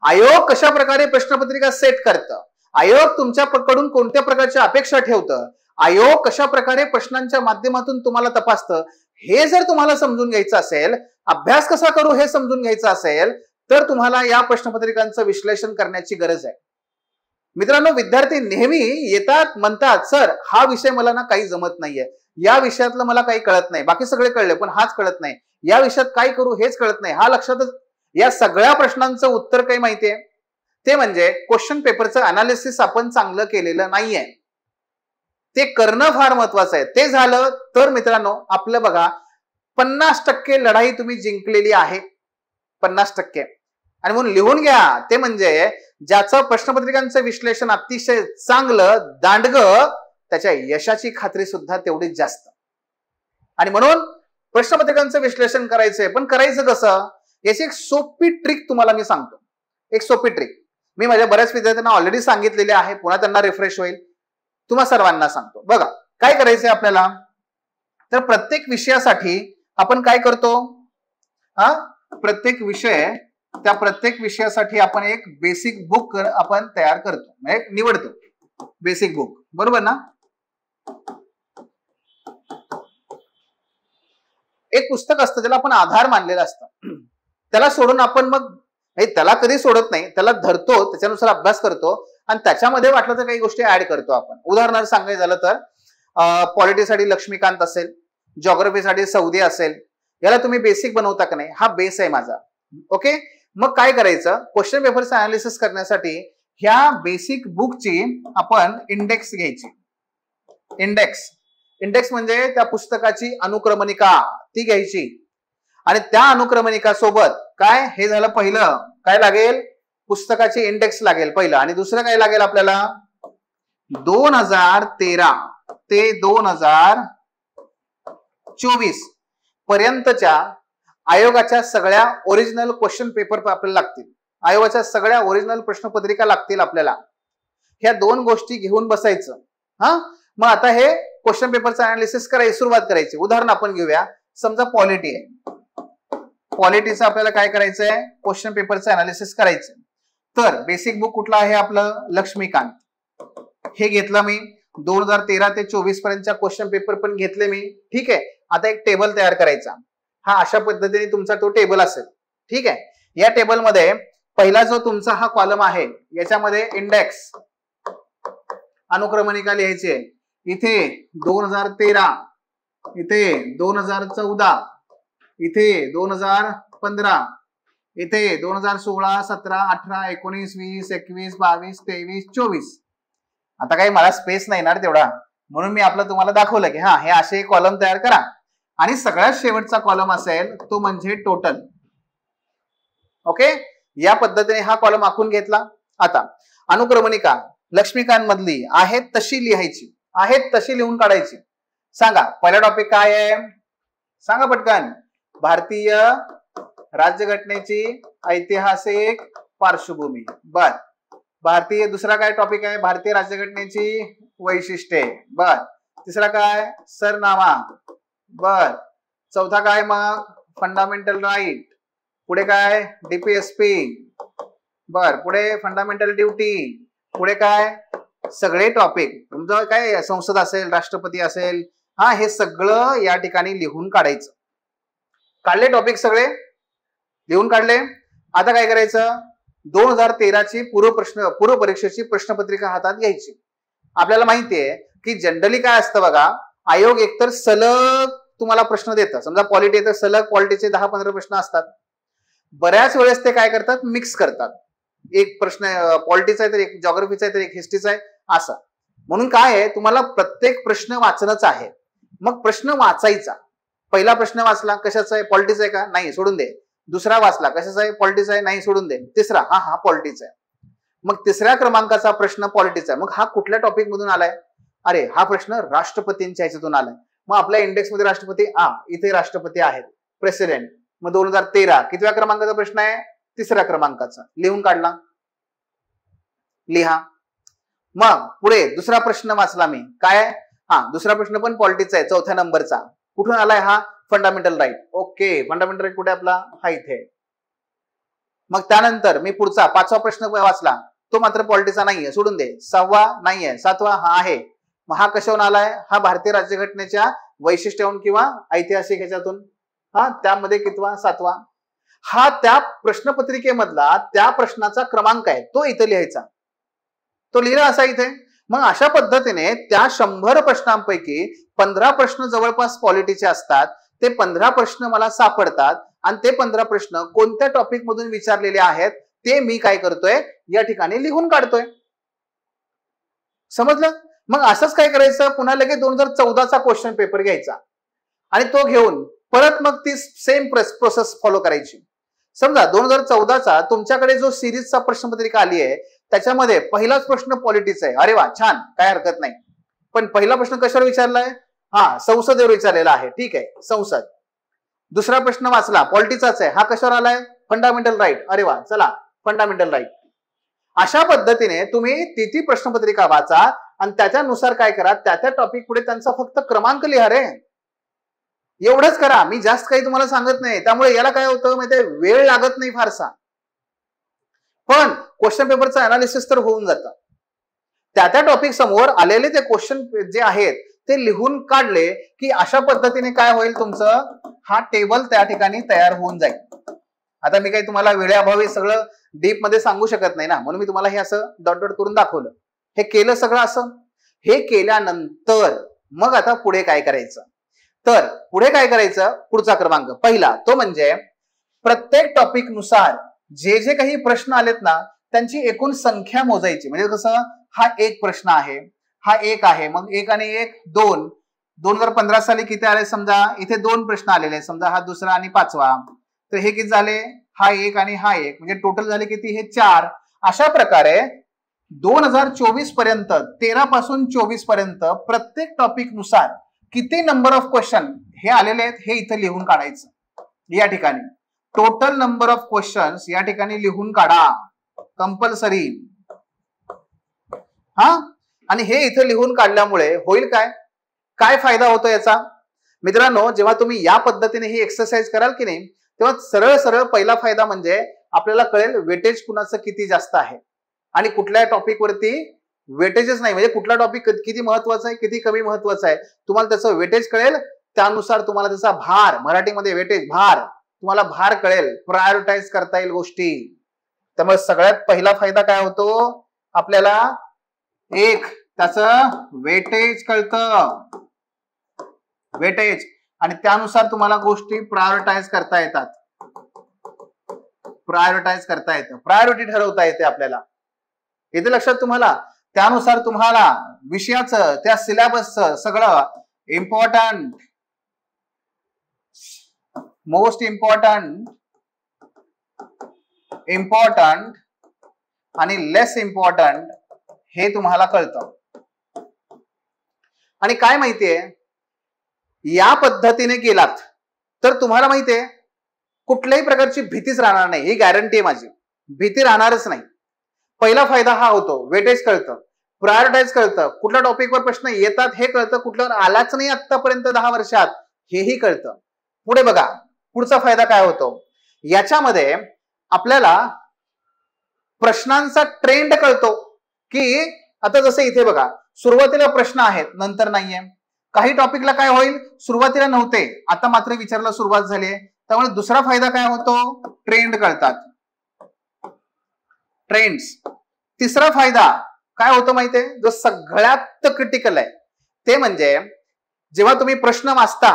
आयोग कशा प्रकारे प्रश्नपत्रिका सेट करतं, आयोग तुमच्याकडून कोणत्या प्रकारच्या अपेक्षा ठेवतं, आयोग कशा प्रकारे प्रश्नांच्या माध्यमातून तुम्हाला तपासतं, हे जर तुम्हाला समजून घ्यायचं असेल, अभ्यास कसा करू हे समजून घ्यायचं असेल, तर तुम्हाला या प्रश्नपत्रिकांचं विश्लेषण करण्याची गरज आहे. मित्रांनो, विद्यार्थी नेहमी येतात, म्हणतात, सर हा विषय मला ना काही जमत नाहीये, या विषयातलं मला काही कळत नाही, बाकी सगळे कळले पण हाच कळत नाही, या विषयात काय करू हेच कळत नाही. हा लक्षातच. या सगळ्या प्रश्नांचं उत्तर काही माहितीये, ते म्हणजे क्वेश्चन पेपरचं अनालिसिस आपण चांगलं केलेलं नाहीये. ते करणं फार महत्वाचं आहे. ते झालं तर मित्रांनो, आपलं बघा 50% लढाई तुम्ही जिंकलेली आहे. 50%. आणि म्हणून लिहून घ्या, ते म्हणजे ज्याचं प्रश्नपत्रिकांचं विश्लेषण अतिशय चांगलं, दांडगं, त्याच्या यशाची खात्री सुद्धा तेवढीच जास्त. आणि म्हणून प्रश्नपत्रिकांचं विश्लेषण करायचंय, पण करायचं कसं, याची एक सोपी ट्रिक तुम्हाला मी सांगतो. एक सोपी ट्रिक मी माझ्या बऱ्याच विद्यार्थ्यांना ऑलरेडी सांगितलेली आहे, पुन्हा त्यांना रिफ्रेश होईल. तुम्हा सर्वांना सांगतो. बघा काय करायचंय आपल्याला, तर प्रत्येक विषयासाठी आपण काय करतो, प्रत्येक विषय, त्या प्रत्येक विषयासाठी आपण एक बेसिक बुक आपण तयार करतो, म्हणजे निवडतो बेसिक बुक, बरोबर ना. एक पुस्तक असतं ज्याला आपण आधार मानलेलं असतं, त्याला सोडून आपण मग त्याला कधी सोडत नाही, त्याला धरतो, त्याच्यानुसार अभ्यास करतो, आणि त्याच्यामध्ये वाटलं तर काही गोष्टी ऍड करतो आपण. उदाहरणार्थ सांगायचं झालं तर पॉलिटीसाठी लक्ष्मीकांत असेल, जिओग्राफीसाठी सौदी असेल, याला तुम्ही बेसिक बनवता का नाही, हा बेस आहे माझा. ओके, मग काय करायचं, क्वेश्चन पेपरचं अनालिसिस करण्यासाठी ह्या बेसिक बुकची आपण इंडेक्स घ्यायची. इंडेक्स म्हणजे त्या पुस्तकाची अनुक्रमणिका, ती घ्यायची. आणि त्या अनुक्रमणिका सोबत काय, हे झालं पहिलं, काय लागेल, पुस्तकाची इंडेक्स लागेल पहिलं. आणि दुसरं काय लागेल आपल्याला, 2013 ते 2024 पर्यंतच्या आयोगाच्या सगळ्या ओरिजिनल क्वेश्चन पेपर आपल्याला लागतील, आयोगाच्या सगळ्या ओरिजिनल प्रश्नपत्रिका लागतील आपल्याला. ह्या दोन गोष्टी घेऊन बसायचं. हा, मग आता हे क्वेश्चन पेपरचं अनालिसिस करायची, सुरुवात करायची. उदाहरण आपण घेऊया. समजा पॉलिटी आहे, पॉलिटीचं आपल्याला काय करायचंय, क्वेश्चन पेपरचं अनालिसिस करायचं. तर बेसिक बुक कुठलं आहे आपलं, लक्ष्मीकांत. हे घेतलं मी. 2013 ते 24 पर्यंतच्या क्वेश्चन पेपर पण घेतले मी. ठीक आहे. आता एक टेबल तयार करायचा. हा अशा पद्धतीने तुमचा तो टेबल असेल. ठीक आहे. या टेबलमध्ये पहिला जो तुमचा हा कॉलम आहे, याच्यामध्ये इंडेक्स अनुक्रमणिका लिहायची आहे. इथे 2013, इथे 2014, इथे 2015, इथे 2016, 17, 18, 19, 20, 21, 22, 23, 24. आता काही मला स्पेस नाही ना तेवढा, म्हणून मी आपलं तुम्हाला दाखवलं की हा हे असे कॉलम तयार करा. आणि सगळ्यात शेवटचा कॉलम असेल तो म्हणजे टोटल. ओके, या पद्धतीने हा कॉलम आखून घेतला. आता अनुक्रमणिका लक्ष्मीकांत मधली आहेत तशी लिहायची, आहेत तशी लिहून काढायची. सांगा पहिला टॉपिक काय आहे, सांगा पटकन. भारतीय राज्यघटनेची ऐतिहासिक पार्श्वभूमी. बर. भारतीय, दुसरा काय टॉपिक आहे, भारतीय राज्यघटनेची वैशिष्ट्ये. बर. तिसरा काय, सरनामा. बर. चौथा काय मग, फंडामेंटल राईट. पुढे काय, डीपीएसपी. बर. पुढे फंडामेंटल ड्युटी. पुढे काय, सगळे टॉपिक तुमचं काय, संसद असेल, राष्ट्रपती असेल, हा हे सगळं या ठिकाणी लिहून काढायचं. काढले टॉपिक सगळे लिहून काढले. आता काय करायचं, 2013 ची पूर्व परीक्षेची प्रश्नपत्रिका हातात घ्यायची. आपल्याला माहितीये की जनरली काय असतं बघा, आयोग एकतर सलग तुम्हाला प्रश्न देतं. समजा पॉलिटी तर सलग पॉलिटीचे 10-15 प्रश्न असतात. बऱ्याच वेळेस ते काय करतात, मिक्स करतात. एक प्रश्न पॉलिटीचा आहे तर एक जॉग्राफीचा आहे तर एक हिस्ट्रीचा आहे, असं. म्हणून काय आहे, तुम्हाला प्रत्येक प्रश्न वाचणच आहे. मग प्रश्न वाचायचा. पहिला प्रश्न वाचला, कशाचा आहे, पॉलिटीचा आहे का, नाही, सोडून दे. दुसरा वाचला, कशाचा आहे, पॉलिटीचा आहे, नाही, सोडून दे. तिसरा, हा पॉलिटीचा आहे. मग तिसऱ्या क्रमांकाचा प्रश्न पॉलिटीचा आहे. मग हा कुठल्या टॉपिक मधून आलाय, अरे हा प्रश्न राष्ट्रपतींच्या ह्याच्यातून आलाय. मग आपल्या इंडेक्स मध्ये राष्ट्रपती, इथे राष्ट्रपती आहेत, प्रेसिडेंट. मग 2013 कितव्या क्रमांकाचा प्रश्न आहे, तिसऱ्या क्रमांकाचा. लिहून काढला, लिहा. मग पुढे दुसरा प्रश्न वाचला मी, काय, दुसरा प्रश्न पण पॉलिटिक्स आहे, 4थ्या नंबरचा. कुठून आलाय हा, fundamental right. Okay, fundamental right कुठे आपला, हा इथे. मग त्यानंतर मी पुढचा 5वा प्रश्न वाचला, तो मात्र पॉलिटिक्सचा नाहीये, सोडून दे. 6वा नाहीये, 7वा हा आहे. मग हा कशावरून आलाय, हा भारतीय राज्यघटनेच्या वैशिष्ट्यावरून किंवा ऐतिहासिक ह्याच्यातून. त्यामध्ये कितवा, 7वा. हा त्या प्रश्नपत्रिकेमधला त्या प्रश्नाचा क्रमांक आहे, तो इथे लिहायचा. तो लिहिला असा इथे. मग अशा पद्धतीने त्या 100 प्रश्नांपैकी 15 प्रश्न जवळपास पॉलिटीचे असतात. ते 15 प्रश्न मला सापडतात आणि ते 15 प्रश्न कोणत्या टॉपिक मधून विचारलेले आहेत ते मी काय करतोय, या ठिकाणी लिहून काढतोय. समजलं. मग असंच काय करायचं, पुन्हा लगेच 2014चा क्वेश्चन पेपर घ्यायचा आणि तो घेऊन परत मग ती सेम प्रोसेस फॉलो करायची. समजा 2014चा तुमच्याकडे जो सिरीजचा प्रश्नपत्रिका आली आहे त्याच्यामध्ये पहिलाच प्रश्न पॉलिटिक्स आहे. अरे वा, छान, काय हरकत नाही. पण पहिला प्रश्न कशावर विचारलाय, संसदेवर विचारलेला आहे. ठीक आहे, संसद. दुसरा प्रश्न वाचला, पॉलिटिक्सचाच आहे, हा कशावर आलाय, फंडामेंटल राईट. अरे वा, चला, फंडामेंटल राईट. अशा पद्धतीने तुम्ही ती प्रश्नपत्रिका वाचा आणि त्याच्यानुसार काय करा, त्या टॉपिक पुढे त्यांचा फक्त क्रमांक लिहा रे. एवढंच करा, मी जास्त काही तुम्हाला सांगत नाही. त्यामुळे याला काय होतं माहितीये, वेळ लागत नाही फारसा, पण क्वेश्चन पेपरचं अनालिसिस तर होऊन जातं. त्या टॉपिक समोर आलेले ते क्वेश्चन जे आहेत ते लिहून काढले की अशा पद्धतीने काय होईल, तुमचं हा टेबल त्या ठिकाणी तयार होऊन जाईल. आता मी काही तुम्हाला वेळेअभावी सगळं डीप मध्ये सांगू शकत नाही ना, म्हणून मी तुम्हाला हे असं डॉट डॉट करून दाखवलं. हे केलं सगळं असं. हे केल्यानंतर मग आता पुढे काय करायचं, तर पुढे काय करायचं, पुढचा क्रमांक पहिला तो म्हणजे प्रत्येक टॉपिक नुसार जे जे काही प्रश्न आलेत ना त्यांची एकूण संख्या मोजायची. म्हणजे कसं, हा एक प्रश्न आहे, हा एक आहे, मग 1 आणि 1 2. 2015 साली किती आले, समजा इथे 2 प्रश्न आलेले, समजा हा दुसरा आणि 5वा, तर हे किती झाले, हा 1 आणि हा 1, म्हणजे टोटल झाले किती, हे 4. अशा प्रकारे 2024 पर्यंत, 13 पासून 24 पर्यंत प्रत्येक टॉपिक नुसार किती नंबर ऑफ क्वेश्चन हे आलेले आहेत हे इथे लिहून काढायचं. या ठिकाणी टोटल नंबर ऑफ क्वेश्चन्स या ठिकाणी लिहून काढा कंपल्सरी. हा, आणि हे इथे लिहून काढल्यामुळे होईल काय, काय फायदा होतो याचा मित्रांनो, जेव्हा तुम्ही या पद्धतीने ही एक्सरसाइज कराल की नाही, तेव्हा सरळ सरळ पहिला फायदा म्हणजे आपल्याला कळेल वेटेज कुणाचं किती जास्त आहे आणि कुठल्या टॉपिक वरती वेटेजच नाही, म्हणजे कुठला टॉपिक किती महत्वाचा आहे किती कमी महत्वाचा आहे तुम्हाला त्याचं वेटेज कळेल. त्यानुसार तुम्हाला त्याचा भार, मराठीमध्ये वेटेज भार, तुम्हाला भार कळेल, प्रायोरिटाइज करता येईल गोष्टी. त्यामुळे सगळ्यात पहिला फायदा काय होतो आपल्याला, एक त्याचं वेटेज कळतं, वेटेज, आणि त्यानुसार तुम्हाला गोष्टी प्रायोरिटाइज करता येतात, प्रायोरिटाइज करता येतं, प्रायोरिटी ठरवता येते आपल्याला. इथे लक्षात तुम्हाला, त्यानुसार तुम्हाला विषयाचं त्या सिलेबसचं सगळं इम्पॉर्टंट, मोस्ट इम्पॉर्टंट, इम्पॉर्टंट आणि लेस इम्पॉर्टंट हे तुम्हाला कळतं. आणि काय माहितीये, या पद्धतीने केलात तर तुम्हाला माहितीये कुठल्याही प्रकारची भीतीच राहणार नाही, ही गॅरंटी आहे माझी, भीती राहणारच नाही. पहिला फायदा हा होतो, वेटेज कळतं, प्रायोरिटाइज कळतं, कुठल्या टॉपिकवर प्रश्न येतात हे कळतं, कुठल्यावर आलाच नाही आतापर्यंत 10 वर्षात हेही कळतं. पुढे बघा, पुढचा फायदा काय होतो, याच्यामध्ये आपल्याला प्रश्नांचा ट्रेंड कळतो, की आता जसं इथे बघा सुरुवातीला प्रश्न आहेत नंतर नाहीये, काही टॉपिकला काय होईल सुरुवातीला नव्हते आता मात्र विचारायला सुरुवात झाली आहे. त्यामुळे दुसरा फायदा काय होतो, ट्रेंड कळतात, ट्रेंड्स. तिसरा फायदा काय होतो माहितीये, जो सगळ्यात क्रिटिकल आहे ते म्हणजे जेव्हा तुम्ही प्रश्न वाचता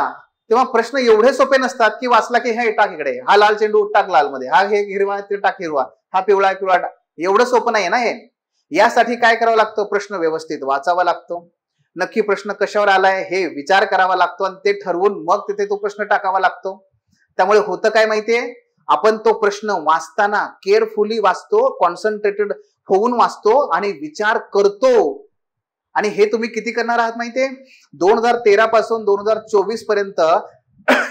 तेव्हा प्रश्न एवढे सोपे नसतात की वाचला की हे टाक इकडे, हा लाल चेंडू टाक लाल मध्ये, हा हे हिरवा ते टाक हिरवा, हा पिवळा पिवळा टाक, एवढं सोपं नाहीये ना हे. यासाठी काय करावं लागतं, प्रश्न व्यवस्थित वाचावा लागतो, नक्की प्रश्न कशावर आलाय हे विचार करावा लागतो आणि ते ठरवून मग तिथे तो प्रश्न टाकावा लागतो. त्यामुळे होतं काय माहितीये, आपण तो प्रश्न वाचताना केअरफुली वाचतो, कॉन्सन्ट्रेटेड होऊन वाचतो आणि विचार करतो. आणि हे तुम्ही किती करणार आहात माहितीये, 2013 पासून 2024 पर्यंत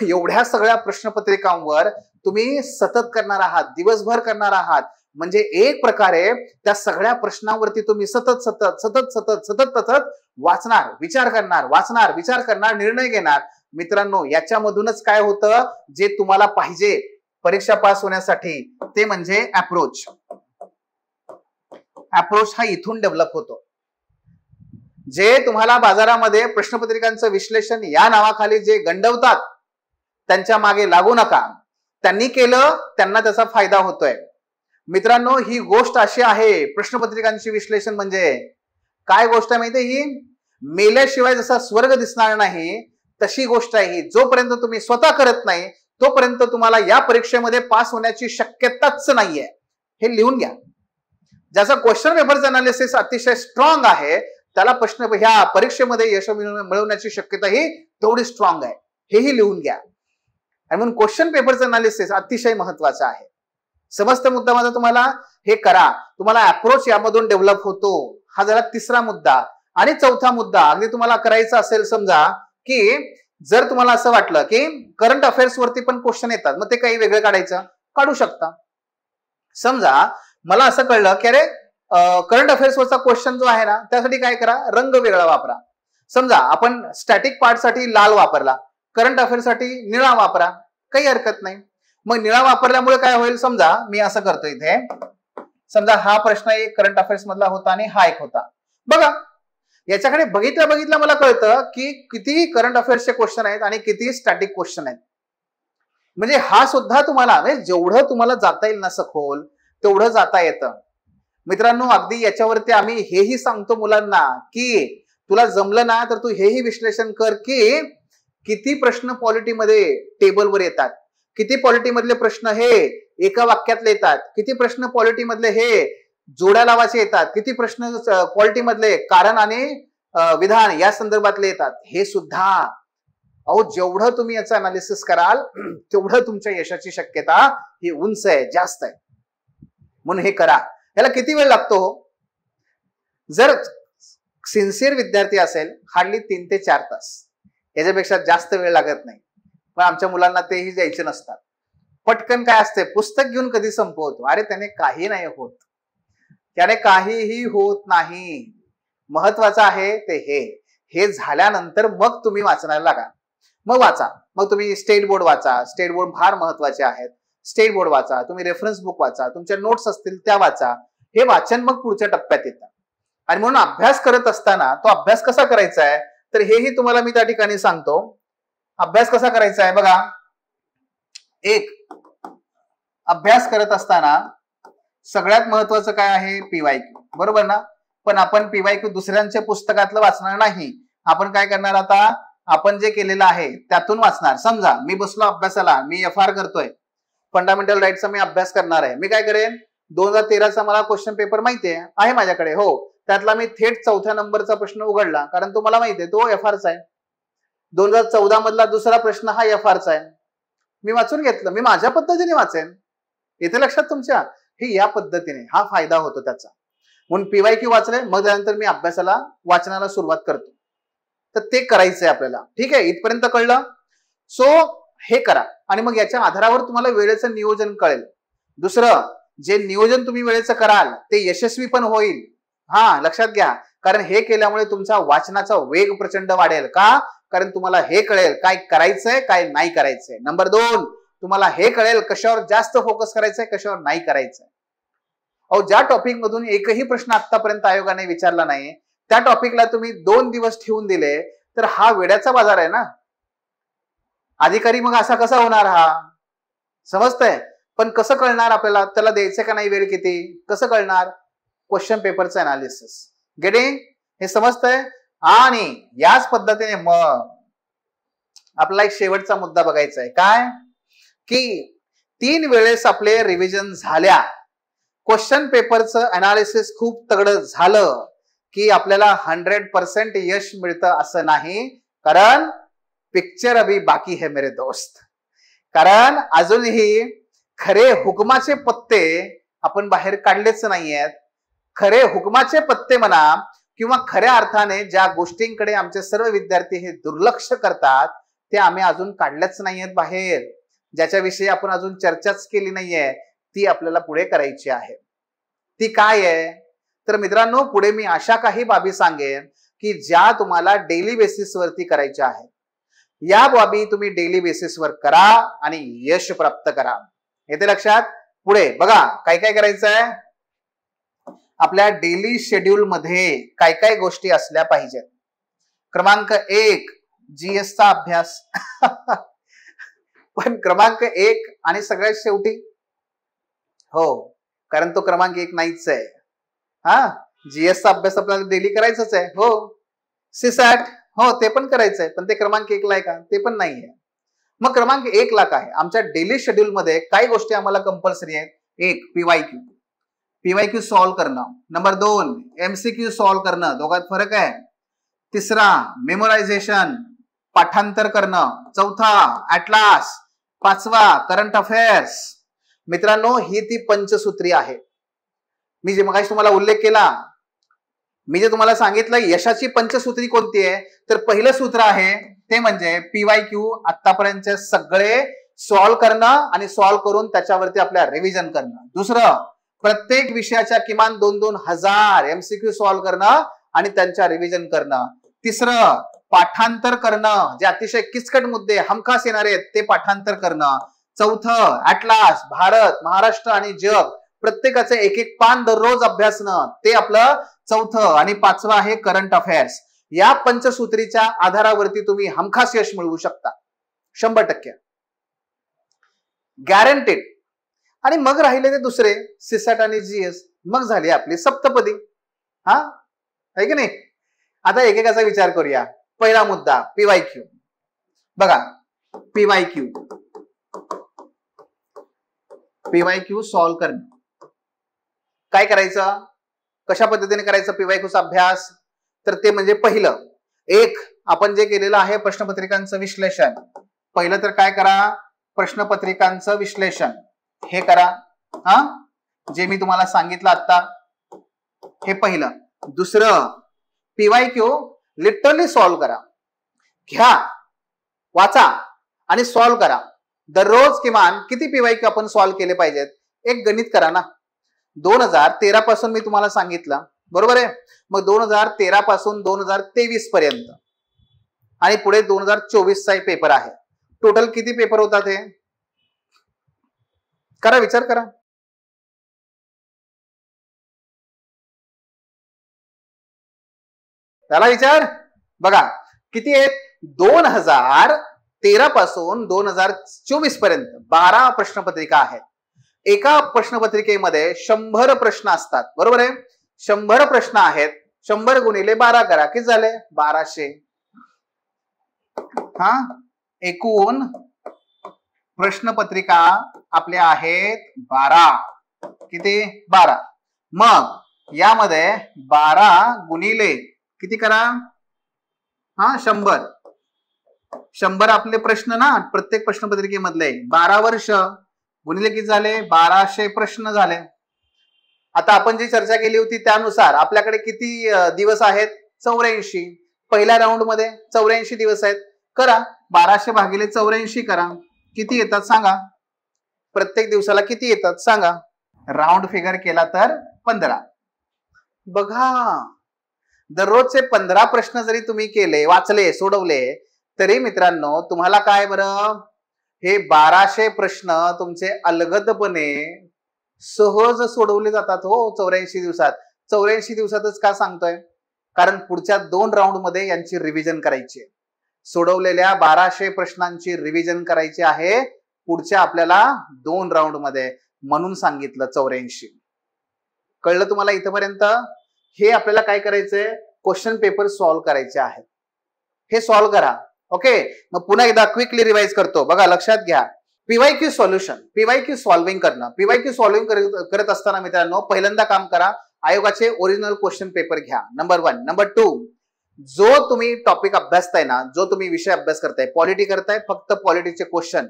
एवढ्या सगळ्या प्रश्नपत्रिकांवर तुम्ही सतत करणार आहात, दिवसभर करणार आहात. म्हणजे एक प्रकारे त्या सगळ्या प्रश्नांवरती तुम्ही सतत सतत सतत सतत सतत सतत वाचणार, विचार करणार, वाचणार, विचार करणार, निर्णय घेणार. मित्रांनो, याच्यामधूनच काय होतं, जे तुम्हाला पाहिजे परीक्षा पास होण्यासाठी ते म्हणजे अप्रोच. अप्रोच हा इथून डेव्हलप होतो. जे तुम्हाला बाजारामध्ये प्रश्नपत्रिकांचं विश्लेषण या नावाखाली जे गंडवतात त्यांच्या मागे लागू नका. त्यांनी केलं, त्यांना त्याचा फायदा होतोय. मित्रांनो, ही गोष्ट अशी आहे, प्रश्नपत्रिकांची विश्लेषण म्हणजे काय गोष्ट आहे माहितीये, ही मेल्याशिवाय जसा स्वर्ग दिसणार नाही तशी गोष्ट आहे ही. जोपर्यंत तुम्ही स्वतः करत नाही तोपर्यंत तुम्हाला या परीक्षेमध्ये पास होण्याची शक्यताच नाहीये. हे लिहून घ्या. ज्याचा क्वेश्चन पेपरचं अनालिसिस अतिशय स्ट्रॉंग आहे त्याला प्रश्न ह्या परीक्षेमध्ये यश मिळवण्याची शक्यता ही तेवढी स्ट्रॉंग आहे, हेही लिहून घ्या. आणि म्हणून क्वेश्चन पेपरचं अनालिसिस अतिशय महत्वाचं आहे. समस्त मुद्दा माझा तुम्हाला हे करा, तुम्हाला अप्रोच यामधून डेव्हलप होतो. हा झाला तिसरा मुद्दा. आणि चौथा मुद्दा अगदी तुम्हाला करायचा असेल, समजा की जर तुम्हाला असं वाटलं की करंट अफेअर्स वरती पण क्वेश्चन येतात, मग ते काही वेगळं काढायचं, काढू शकता. समजा मला असं कळलं की अरे करंट अफेअर्स वरचा क्वेश्चन जो आहे ना, त्यासाठी काय करा, रंग वेगळा वापरा. समजा आपण स्टॅटिक पार्ट साठी लाल वापरला, करंट अफेअर्स साठी निळा वापरा, काही हरकत नाही. मग निळा वापरल्यामुळे काय होईल, समजा मी असं करतो इथे, समजा हा प्रश्न एक करंट अफेअर्स मधला होता आणि हा एक होता. बघा याच्याकडे बघितल्या मला कळतं की किती करंट अफेअर्सचे क्वेश्चन आहेत आणि किती स्टॅटिक क्वेश्चन आहेत. म्हणजे हा सुद्धा तुम्हाला, म्हणजे जेवढं तुम्हाला जाता येईल ना सखोल तेवढं जाता येतं. मित्रांनो, अगदी याच्यावरती आम्ही हेही सांगतो मुलांना की तुला जमलं ना तर तू हेही विश्लेषण कर की किती प्रश्न पॉलिटीमध्ये टेबलवर येतात, किती पॉलिटी मधले प्रश्न हे एका वाक्यातले येतात, किती प्रश्न पॉलिटी मधले हे जोड्या लावायचे येतात, किती प्रश्न पॉलिटी मधले कारण आणि विधान या संदर्भातले येतात. हे सुद्धा अहो जेवढं तुम्ही याचं अनालिसिस कराल तेवढं तुमच्या यशाची शक्यता ही उंच आहे, जास्त आहे. म्हणून हे करा. याला किती वेळ लागतो, जर सिन्सिअर विद्यार्थी असेल हार्डली 3 ते 4 तास, याच्यापेक्षा जास्त वेळ लागत नाही. पण आमच्या मुलांना तेही द्यायचे नसतात. पटकन काय असते, पुस्तक घेऊन कधी संपवतो. अरे त्याने काही नाही होत, त्याने काहीही होत नाही. महत्वाचं आहे ते हे झाल्यानंतर मग तुम्ही वाचनाला लागा. मग वाचा. मग तुम्ही स्टेट बोर्ड वाचा. स्टेट बोर्ड फार महत्वाचे आहेत. स्टेट बोर्ड वाचा. तुम्ही रेफरन्स बुक वाचा. तुमच्या नोट्स असतील त्या वाचा. हे वाचन मग पुढच्या टप्प्यात येतं. आणि म्हणून अभ्यास करत असताना तो अभ्यास कसा करायचा आहे तर हेही तुम्हाला मी त्या ठिकाणी सांगतो. अभ्यास कसा करायचा आहे बघा. एक, अभ्यास करत असताना सगळ्यात महत्वाचं काय आहे, पीवायक्यू. बरोबर ना. पण आपण पीवायक्यू दुसऱ्यांच्या पुस्तकातलं वाचणार नाही. आपण काय करणार आता, आपण जे केलेलं आहे त्यातून वाचणार. समजा मी बसलो अभ्यासाला, मी FR करतोय, फंडामेंटल राईटचा मी अभ्यास करणार आहे. मी काय करेन, 2013चा मला क्वेश्चन पेपर माहिती आहे माझ्याकडे. हो, त्यातला मी थेट 4थ्या नंबरचा प्रश्न उघडला, कारण तो मला माहिती आहे तो FRचा आहे. 2014 मधला दुसरा प्रश्न हा FRचा आहे. मी वाचून घेतलं. मी माझ्या पद्धतीने वाचेन. इथे लक्षात तुमच्या, हे या पद्धतीने हा फायदा होतो त्याचा. म्हणून पीवायक्यू वाचले, मग त्यानंतर मी अभ्यासाला वाचनाला सुरुवात करतो. तर ते करायचंय आपल्याला. ठीक आहे, इथपर्यंत कळलं. सो हे करा आणि मग याच्या आधारावर तुम्हाला वेळेचं नियोजन कळेल. दुसरं, जे नियोजन तुम्ही वेळेचं कराल ते यशस्वी पण होईल. हा, लक्षात घ्या. कारण हे केल्यामुळे तुमचा वाचनाचा वेग प्रचंड वाढेल. का? कारण तुम्हाला हे कळेल काय करायचंय काय नाही करायचंय. नंबर 2, तुम्हाला हे कळेल कशावर जास्त फोकस करायचंय कशावर नाही करायचंय. अहो, ज्या टॉपिक मधून एकही प्रश्न आतापर्यंत आयोगाने विचारला नाही त्या टॉपिकला तुम्ही 2 दिवस ठेवून दिले तर हा वेड्याचा बाजार आहे ना. अधिकारी मग असा कसा होणार हा, समजतंय. पण कसं कळणार आपल्याला त्याला द्यायचं का नाही वेळ किती, कसं कळणार, क्वेश्चन पेपरचं अनालिसिस. गेटिंग, हे समजतंय. आणि याच पद्धतीने मग आपला एक शेवटचा मुद्दा बघायचा आहे. काय की 3 वेळेस आपले रिव्हिजन झाल्या, क्वेश्चन पेपरचं अनालिसिस खूप तगडं झालं की आपल्याला 100% यश मिळतं असं नाही. कारण पिक्चर अभी बाकी है मेरे दोस्त. कारण अजूनही खरे हुकमाचे पत्ते आपण बाहेर काढलेच नाहीयेत. खरे हुकमाचे पत्ते म्हणा किंवा खऱ्या अर्थाने ज्या गोष्टींकडे आमचे सर्व विद्यार्थी हे दुर्लक्ष करतात ते आम्ही अजून काढलेच नाहीयेत बाहेर. ज्याच्याविषयी आपण अजून चर्चाच केली नाहीये ती आपल्याला पुढे करायची आहे. ती काय आहे तर मित्रांनो, पुढे मी अशा काही बाबी सांगेन की ज्या तुम्हाला डेली बेसिसवरती करायच्या आहेत. या बाबी तुम्ही डेली बेसिसवर करा आणि यश प्राप्त करा. येते लक्षात. पुढे बघा काय काय करायचं आहे. आपल्या डेली शेड्यूल मध्ये काय काय गोष्टी असल्या पाहिजेत. क्रमांक 1, GS चा अभ्यास. पण क्रमांक 1 आणि सगळ्यात शेवटी, हो, कारण तो क्रमांक 1 नाहीच आहे. हा, GS चा अभ्यास आपल्याला डेली करायचाच आहे. हो, CSAT, हो, ते पण करायचंय, पण ते क्रमांक 1 ला आहे का, ते पण नाहीये. मग क्रमांक 1 ला काय, आमच्या डेली शेड्यूल मध्ये काही गोष्टी आम्हाला कंपल्सरी आहेत. 1, पीवायक्यू सॉल्व्ह करणं. नंबर 2, MCQ सॉल्व्ह करणं. दोघात फरक आहे. 3, मेमोरायझेशन, पाठांतर करणं. 4, ऍटलास. 5, current affairs. मित्रांनो, ही ती पंचसूत्री आहे. मी जे मगाशी तुम्हाला उल्लेख केला, मी जे तुम्हाला सांगितलं यशाची पंचसूत्री कोणती आहे तर पहिलं सूत्र आहे ते म्हणजे पीवायक्यू आतापर्यंतचे सगळे सॉल्व्ह करणं आणि सॉल्व्ह करून त्याच्यावरती आपल्या रिव्हिजन करणं. दुसरं, प्रत्येक विषयाच्या किमान 2,000 MCQ सॉल्व्ह करणं आणि त्यांच्या रिव्हिजन करणं. तिसरं, पाठांतर करणं. जे अतिशय किचकट मुद्दे हमखास येणार आहेत ते पाठांतर करणं. 4, ऍटलास, भारत, महाराष्ट्र आणि जग, प्रत्येकाचे 1-1 पान दररोज अभ्यासणं, ते आपलं 4. आणि 5 आहे करंट अफेअर्स. या पंचसूत्रीच्या आधारावरती तुम्ही हमखास यश मिळवू शकता 100%, गॅरंटेड. आणि मग राहिले ते दुसरे CSAT आणि GS, मग झाली आपली सप्तपदी. हा, आहे की नाही. आता एकेकाचा विचार करूया. पहिला मुद्दा पीवायक्यू. बघा, पीवायक्यू सॉल्व्ह करणं. काय करायचं, कशा पद्धतीने करायचं पीवायक्यूचा अभ्यास तर ते म्हणजे पहिलं, 1, आपण जे केलेलं आहे प्रश्नपत्रिकांचं विश्लेषण. पहिलं तर काय करा, प्रश्नपत्रिकांचं विश्लेषण हे करा. हा, जे मी तुम्हाला सांगितलं आता, हे पहिलं. दुसरं, पीवायक्यू लिटरली सॉल्व्ह करा. घ्या, वाचा आणि सॉल्व्ह करा. दररोज किमान किती पीवायक्यू आपण सॉल्व्ह केले पाहिजेत? एक गणित करा ना. 2013 पासून मी तुम्हाला सांगितलं, बरोबर आहे. मग 2013 पासून 2023 पर्यंत आणि पुढे 2024 चा पेपर आहे. टोटल किती पेपर होतात हे करा, विचार करा. त्याला विचार बघा किती आहेत. 2013 पासून 2024 पर्यंत 12 प्रश्नपत्रिका आहेत. एका प्रश्नपत्रिकेमध्ये 100 प्रश्न असतात, बरोबर आहे. 100 प्रश्न आहेत. 100 गुणिले 12 करा, किती झाले? 1200. हा, एकूण प्रश्नपत्रिका आपल्या आहेत 12. किती? 12. मग यामध्ये 12 गुणिले किती करा? 100. 100 आपले प्रश्न ना, प्रत्येक प्रश्नपत्रिकेमधले 12 वर्ष गुणिले किती झाले? 1200 प्रश्न झाले. आता आपण जी चर्चा केली होती त्यानुसार आपल्याकडे किती दिवस आहेत? 84. पहिल्या राऊंड मध्ये 84 दिवस आहेत. करा, 1200 भागिले 84 करा, किती येतात सांगा? प्रत्येक दिवसाला किती येतात सांगा? राऊंड फिगर केला तर 15. बघा, दररोजचे 15 प्रश्न जरी तुम्ही केले, वाचले, सोडवले, तरी मित्रांनो तुम्हाला काय बरं, हे 1200 प्रश्न तुमचे अलगदपणे सहज सोडवले जातात हो 84 दिवसात. 84 दिवसातच का सांगतोय? कारण पुढच्या 2 राऊंड मध्ये यांची रिव्हिजन करायची आहे. सोडवलेल्या 1200 प्रश्नांची रिव्हिजन करायची आहे पुढच्या आपल्याला 2 राऊंड मध्ये, म्हणून सांगितलं 84. कळलं तुम्हाला इथपर्यंत? हे आपल्याला काय करायचंय? क्वेश्चन पेपर सॉल्व्ह करायचे आहेत. हे सॉल्व्ह करा. ओके, मग पुन्हा एकदा क्विकली रिवाइज करतो. बघा, लक्षात घ्या. पीवायक्यू सॉल्युशन, पीवायक्यू सॉल्विंग करणं. पीवायक्यू सॉल्विंग करत असताना मित्रांनो पहिल्यांदा काम करा, आयोगाचे ओरिजिनल क्वेश्चन पेपर घ्या. नंबर 1. नंबर 2, जो तुम्ही टॉपिक अभ्यासताय ना, जो तुम्ही विषय अभ्यास करताय, पॉलिटी करताय, फक्त पॉलिटीचे क्वेश्चन,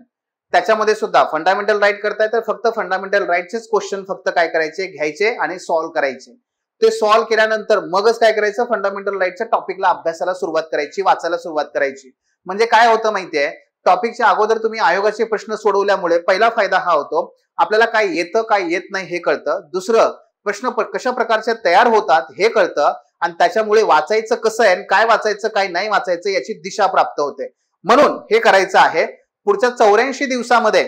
त्याच्यामध्ये सुद्धा फंडामेंटल राईट करताय तर फक्त फंडामेंटल राईटचेच क्वेश्चन फक्त काय करायचे? घ्यायचे आणि सॉल्व्ह करायचे. ते सॉल्व्ह केल्यानंतर मगच काय करायचं? फंडामेंटल राईटच्या टॉपिकला अभ्यासाला सुरुवात करायची, वाचायला सुरुवात करायची. म्हणजे काय होतं माहितीये, टॉपिकच्या अगोदर तुम्ही आयोगाचे प्रश्न सोडवल्यामुळे पहिला फायदा हा होतो, आपल्याला काय येतं काय येत नाही हे कळतं. दुसरं, प्रश्न कशा प्रकारचे तयार होतात हे कळतं आणि त्याच्यामुळे वाचायचं कसं आहे, काय वाचायचं काय नाही वाचायचं याची दिशा प्राप्त होते. म्हणून हे करायचं आहे. पुढच्या 84 दिवसामध्ये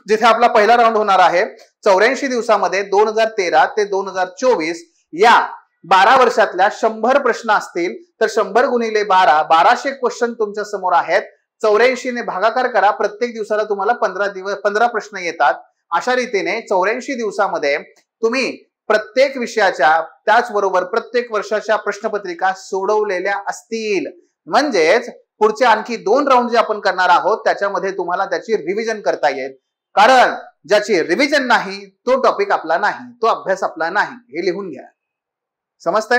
जिथे आपला पहिला राऊंड होणार आहे, 84 दिवसामध्ये 2013 ते 2024 या 12 वर्षातल्या 100 प्रश्न असतील तर 100 गुणिले 12, 1200 क्वेश्चन तुमच्या समोर आहेत. 84 ने भागाकार करा, प्रत्येक दिवसाला तुम्हाला 15 प्रश्न येतात. अशा रीतीने 84 दिवसामध्ये तुम्ही प्रत्येक विषयाच्या त्याचबरोबर प्रत्येक वर्षाच्या प्रश्नपत्रिका सोडवलेल्या असतील. म्हणजेच पुढचे आणखी 2 राऊंड जे आपण करणार आहोत त्याच्यामध्ये तुम्हाला त्याची रिव्हिजन करता येईल. कारण ज्याची रिव्हिजन नाही तो टॉपिक आपला नाही, तो अभ्यास आपला नाही, हे लिहून घ्या. समजतंय?